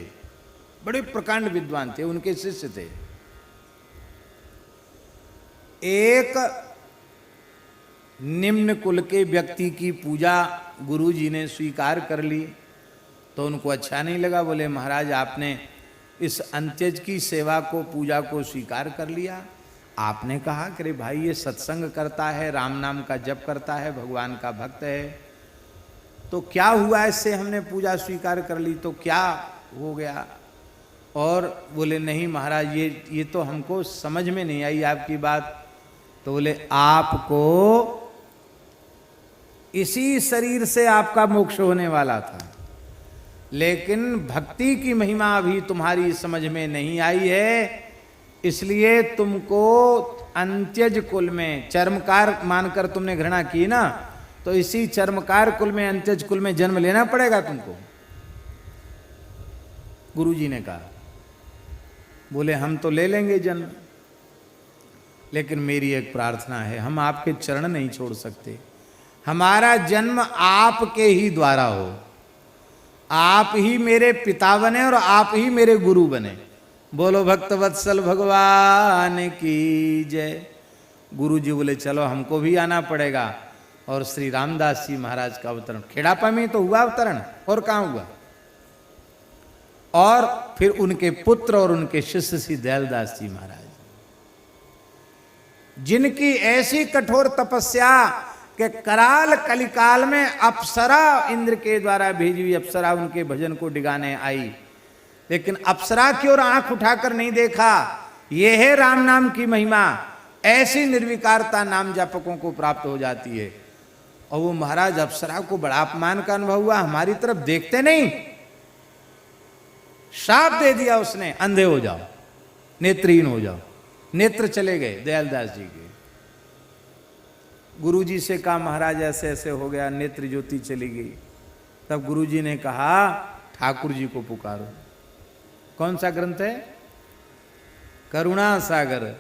बड़े प्रकांड विद्वान थे, उनके शिष्य थे। एक निम्न कुल के व्यक्ति की पूजा गुरु जी ने स्वीकार कर ली, तो उनको अच्छा नहीं लगा। बोले महाराज आपने इस अंत्यज की सेवा को, पूजा को स्वीकार कर लिया। आपने कहा कि रे भाई ये सत्संग करता है, राम नाम का जप करता है, भगवान का भक्त है, तो क्या हुआ इससे, हमने पूजा स्वीकार कर ली तो क्या हो गया। और बोले नहीं महाराज ये तो हमको समझ में नहीं आई आपकी बात। तो बोले आपको इसी शरीर से आपका मोक्ष होने वाला था, लेकिन भक्ति की महिमा अभी तुम्हारी समझ में नहीं आई है, इसलिए तुमको अंत्यज कुल में, चर्मकार मानकर तुमने घृणा की ना, तो इसी चर्मकार कुल में, अंत्यज कुल में जन्म लेना पड़ेगा तुमको, गुरुजी ने कहा। बोले हम तो ले लेंगे जन्म, लेकिन मेरी एक प्रार्थना है, हम आपके चरण नहीं छोड़ सकते, हमारा जन्म आपके ही द्वारा हो, आप ही मेरे पिता बने और आप ही मेरे गुरु बने। बोलो भक्त वत्सल भगवान की जय। गुरु जी बोले चलो हमको भी आना पड़ेगा। और श्री रामदास जी महाराज का अवतरण खेड़ापा में तो हुआ अवतरण, और कहाँ हुआ। और फिर उनके पुत्र और उनके शिष्य श्री दयालदास जी महाराज, जिनकी ऐसी कठोर तपस्या कि कराल कलिकाल में अप्सरा, इंद्र के द्वारा भेजी हुई अप्सरा उनके भजन को डिगाने आई, लेकिन अप्सरा की ओर आंख उठाकर नहीं देखा। यह है राम नाम की महिमा, ऐसी निर्विकारता नाम जापकों को प्राप्त हो जाती है। और वो महाराज अप्सरा को बड़ा अपमान का अनुभव हुआ, हमारी तरफ देखते नहीं, शाप दे दिया उसने, अंधे हो जाओ, नेत्रहीन हो जाओ। नेत्र चले गए दयालदास जी के। गुरुजी से कहा महाराज ऐसे ऐसे हो गया, नेत्र ज्योति चली गई। तब गुरुजी ने कहा ठाकुर जी को पुकारो। कौन सा ग्रंथ है? करुणा सागर।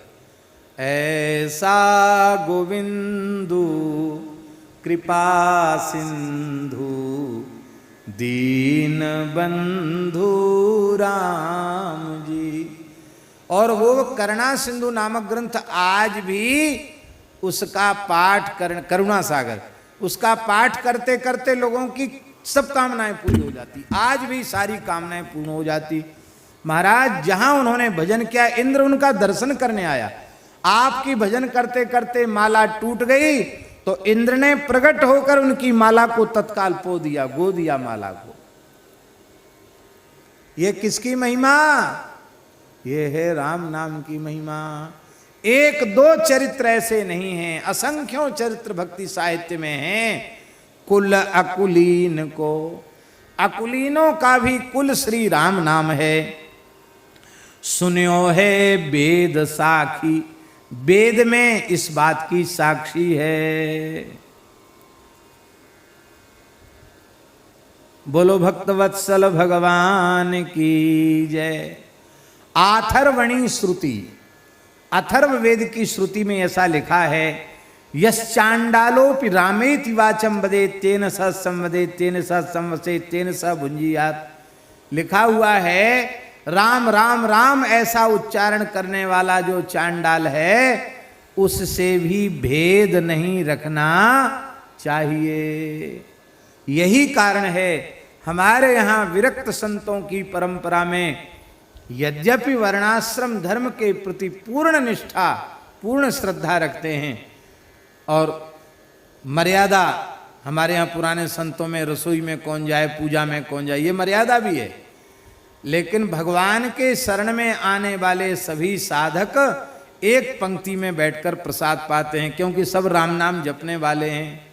ऐसा गोविंदु कृपा सिंधु दीन बंधु राम जी। और वो करुणा सिंधु नामक ग्रंथ आज भी उसका पाठ करुणा सागर, उसका पाठ करते करते लोगों की सब कामनाएं पूरी हो जाती, आज भी सारी कामनाएं पूर्ण हो जाती। महाराज जहां उन्होंने भजन किया, इंद्र उनका दर्शन करने आया, आपकी भजन करते करते माला टूट गई, तो इंद्र ने प्रकट होकर उनकी माला को तत्काल पो दिया, गो दिया माला को। ये किसकी महिमा? ये है राम नाम की महिमा। एक दो चरित्र ऐसे नहीं हैं, असंख्यों चरित्र भक्ति साहित्य में हैं। कुल अकुलीन को, अकुलीनों का भी कुल श्री राम नाम है। सुन्यो है वेद साखी, वेद में इस बात की साक्षी है। बोलो भक्तवत्सल भगवान की जय। आथर्वणी श्रुति, अथर्व वेद की श्रुति में ऐसा लिखा है, यश्चांडालोपि रामेति वाचम वदेत् तेन स संवदेत् तेन स संवसेत् तेन स भुंजीयात्। लिखा हुआ है राम राम राम ऐसा उच्चारण करने वाला जो चांडाल है, उससे भी भेद नहीं रखना चाहिए। यही कारण है हमारे यहाँ विरक्त संतों की परंपरा में यद्यपि वर्णाश्रम धर्म के प्रति पूर्ण निष्ठा, पूर्ण श्रद्धा रखते हैं, और मर्यादा हमारे यहाँ पुराने संतों में रसोई में कौन जाए, पूजा में कौन जाए, ये मर्यादा भी है, लेकिन भगवान के शरण में आने वाले सभी साधक एक पंक्ति में बैठकर प्रसाद पाते हैं, क्योंकि सब राम नाम जपने वाले हैं।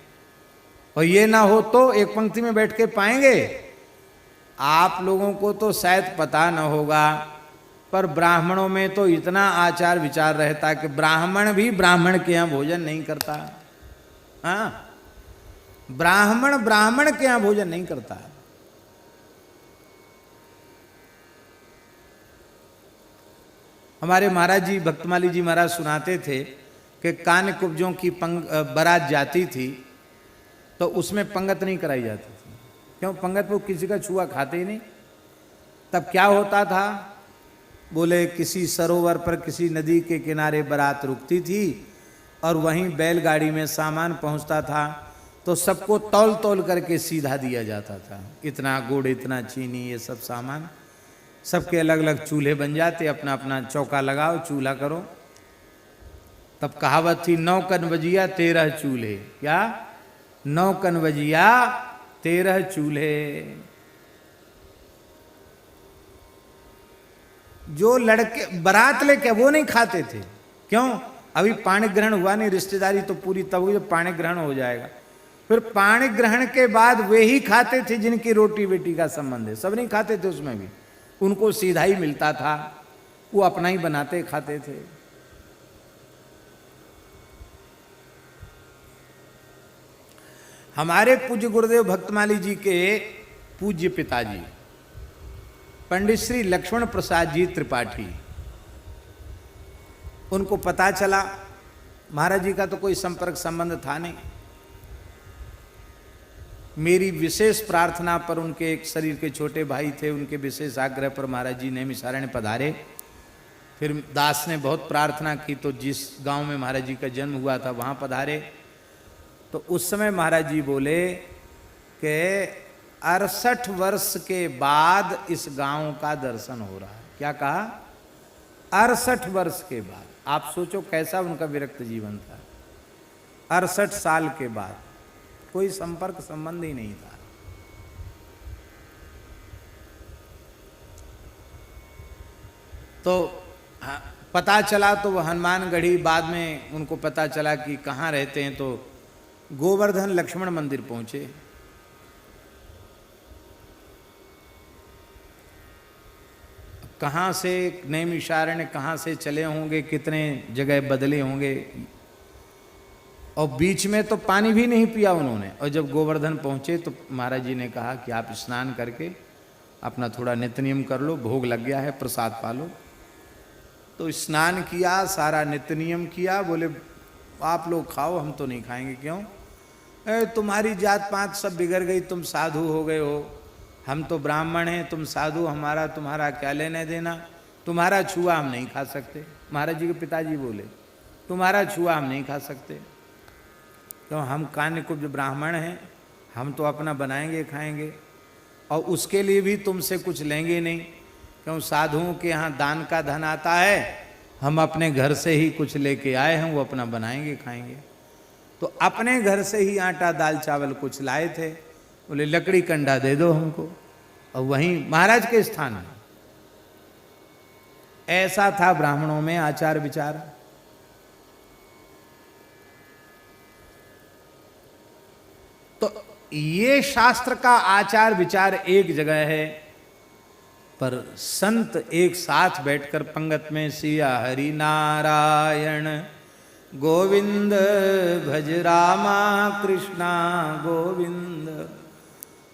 और ये ना हो तो एक पंक्ति में बैठ के पाएंगे? आप लोगों को तो शायद पता न होगा, पर ब्राह्मणों में तो इतना आचार विचार रहता है कि ब्राह्मण भी ब्राह्मण के यहाँ भोजन नहीं करता। हाँ, ब्राह्मण ब्राह्मण के यहाँ भोजन नहीं करता। हमारे महाराज जी, भक्तमाली जी महाराज सुनाते थे कि कान कुब्जों की बारात जाती थी तो उसमें पंगत नहीं कराई जाती थी। क्यों? पंगत वो किसी का छुआ खाते ही नहीं। तब क्या होता था? बोले किसी सरोवर पर, किसी नदी के किनारे बारात रुकती थी और वहीं बैलगाड़ी में सामान पहुंचता था तो सबको तौल तौल करके सीधा दिया जाता था। इतना गुड़, इतना चीनी, ये सब सामान, सबके अलग अलग चूल्हे बन जाते, अपना अपना चौका लगाओ, चूल्हा करो। तब कहावत थी 9 कनवजिया 13 चूल्हे। क्या? 9 कनवजिया 13 चूल्हे। जो लड़के बारात लेके वो नहीं खाते थे। क्यों? अभी पाणी ग्रहण हुआ नहीं, रिश्तेदारी तो पूरी तब हुई जब पाणी ग्रहण हो जाएगा। फिर पाणी ग्रहण के बाद वे ही खाते थे जिनकी रोटी बेटी का संबंध है। सब नहीं खाते थे, उसमें भी उनको सीधा ही मिलता था, वो अपना ही बनाते खाते थे। हमारे पूज्य गुरुदेव भक्तमाली जी के पूज्य पिताजी पंडित श्री लक्ष्मण प्रसाद जी त्रिपाठी, उनको पता चला, महाराज जी का तो कोई संपर्क संबंध था नहीं, मेरी विशेष प्रार्थना पर, उनके एक शरीर के छोटे भाई थे, उनके विशेष आग्रह पर महाराज जी नैमिषारण्य पधारे। फिर दास ने बहुत प्रार्थना की तो जिस गांव में महाराज जी का जन्म हुआ था वहां पधारे। तो उस समय महाराज जी बोले कि 68 वर्ष के बाद इस गांव का दर्शन हो रहा है। क्या कहा? 68 वर्ष के बाद। आप सोचो कैसा उनका विरक्त जीवन था। 68 साल के बाद कोई संपर्क संबंध ही नहीं था। तो पता चला तो वो हनुमानगढ़ी, बाद में उनको पता चला कि कहाँ रहते हैं, तो गोवर्धन लक्ष्मण मंदिर पहुंचे। कहाँ से नैमिषारण्य कहाँ से चले होंगे, कितने जगह बदले होंगे, और बीच में तो पानी भी नहीं पिया उन्होंने। और जब गोवर्धन पहुंचे तो महाराज जी ने कहा कि आप स्नान करके अपना थोड़ा नित्य नियम कर लो, भोग लग गया है, प्रसाद पालो। तो स्नान किया, सारा नित्य नियम किया। बोले आप लोग खाओ, हम तो नहीं खाएंगे। क्यों? तुम्हारी जात पात सब बिगड़ गई, तुम साधु हो गए हो, हम तो ब्राह्मण हैं, तुम साधु, हमारा तुम्हारा क्या लेने देना, तुम्हारा छुआ हम नहीं खा सकते। महाराज जी के पिताजी बोले तुम्हारा छुआ हम नहीं खा सकते, तो हम कान्य कुब्ज ब्राह्मण हैं, हम तो अपना बनाएंगे खाएंगे, और उसके लिए भी तुमसे कुछ लेंगे नहीं। क्यों? साधुओं के यहाँ दान का धन आता है, हम अपने घर से ही कुछ लेके आए हैं, वो अपना बनाएंगे खाएंगे। तो अपने घर से ही आटा दाल चावल कुछ लाए थे। बोले लकड़ी कंडा दे दो हमको, और वहीं महाराज के स्थान में। ऐसा था ब्राह्मणों में आचार विचार। तो ये शास्त्र का आचार विचार एक जगह है, पर संत एक साथ बैठकर पंगत में सिया हरि नारायण गोविंद भज रामा कृष्णा गोविंद,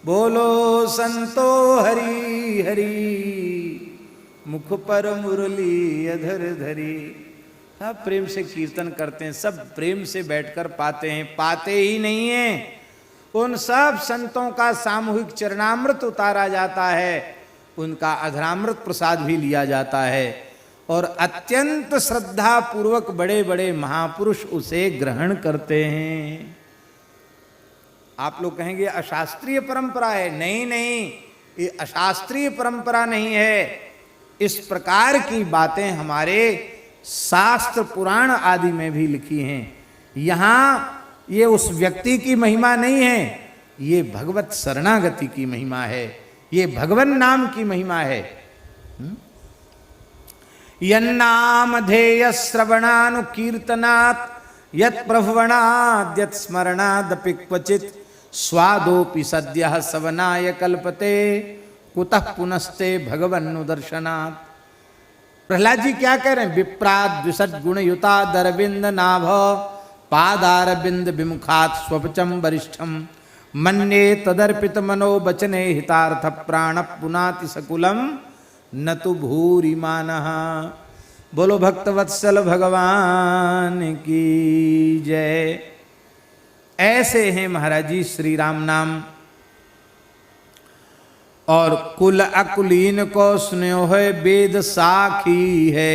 बोलो संतो हरि हरि, मुख पर मुरली अधर धरी। सब प्रेम से कीर्तन करते हैं, सब प्रेम से बैठकर पाते हैं। पाते ही नहीं हैं, उन सब संतों का सामूहिक चरणामृत उतारा जाता है, उनका अधरामृत प्रसाद भी लिया जाता है, और अत्यंत श्रद्धा पूर्वक बड़े बड़े महापुरुष उसे ग्रहण करते हैं। आप लोग कहेंगे अशास्त्रीय परंपरा है। नहीं नहीं, ये अशास्त्रीय परंपरा नहीं है। इस प्रकार की बातें हमारे शास्त्र पुराण आदि में भी लिखी हैं। यहाँ ये उस व्यक्ति की महिमा नहीं है, ये भगवत शरणागति की महिमा है, ये भगवन नाम की महिमा है। यन्नामधेय श्रवणानुकीर्तनात् यत् प्रभवणाद् यत् स्मरणादपि क्वचित् स्वादोपि सद्यः सवनाय कल्पते कुतः पुनस्ते भगवन्नुदर्शनात्। प्रहलाद जी क्या कह रहे हैं? विप्राद द्विषद गुणयुता दरविंद नाभ पादारविंद विमुखात् स्वपचम वरिष्ठम मन्ये तदर्पित मनो बचने हितार्थ प्राण पुनाति सकुलम न तो भूरि मानः। बोलो भक्तवत्सल भगवान की जय। ऐसे हैं महाराज जी श्री राम नाम। और कुल अकुलीन को स्नेह है वेद साखी है,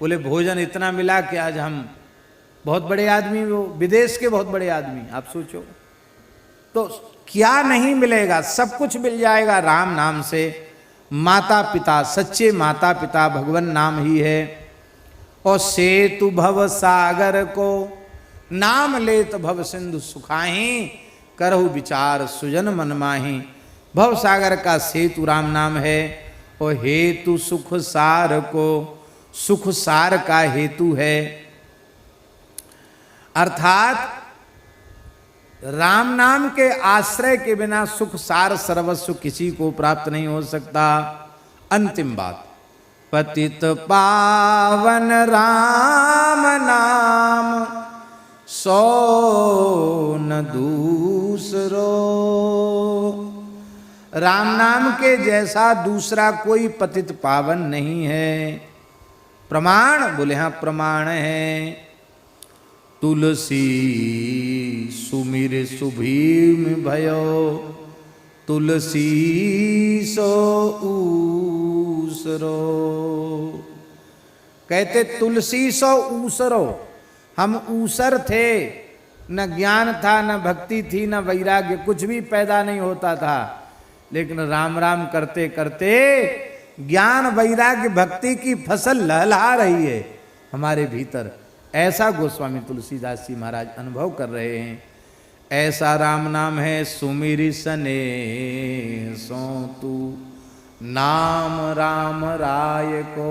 बोले भोजन इतना मिला कि आज हम बहुत बड़े आदमी, वो विदेश के बहुत बड़े आदमी, आप सोचो तो क्या नहीं मिलेगा, सब कुछ मिल जाएगा राम नाम से। माता पिता, सच्चे माता पिता भगवान नाम ही है। और सेतु भव सागर को नाम लेत भव सिंधु सुखाही, करहु विचार सुजन मन माही। भव सागर का सेतु राम नाम है और हेतु सुख सार को, सुख सार का हेतु है। अर्थात राम नाम के आश्रय के बिना सुख सार सर्वस्व किसी को प्राप्त नहीं हो सकता। अंतिम बात, पतित पावन राम नाम सो न दूसरो। राम नाम के जैसा दूसरा कोई पतित पावन नहीं है। प्रमाण, बोले हाँ प्रमाण है। तुलसी सुमिर सुभीम भयो, तुलसी सो ऊसरो। कहते तुलसी सो ऊसरो, हम ऊसर थे, न ज्ञान था, न भक्ति थी, न वैराग्य, कुछ भी पैदा नहीं होता था। लेकिन राम राम करते करते ज्ञान वैराग्य भक्ति की फसल लहलहा रही है हमारे भीतर। ऐसा गोस्वामी तुलसीदास जी महाराज अनुभव कर रहे हैं। ऐसा राम नाम है सुमिरि सने सो तू, नाम राम राय को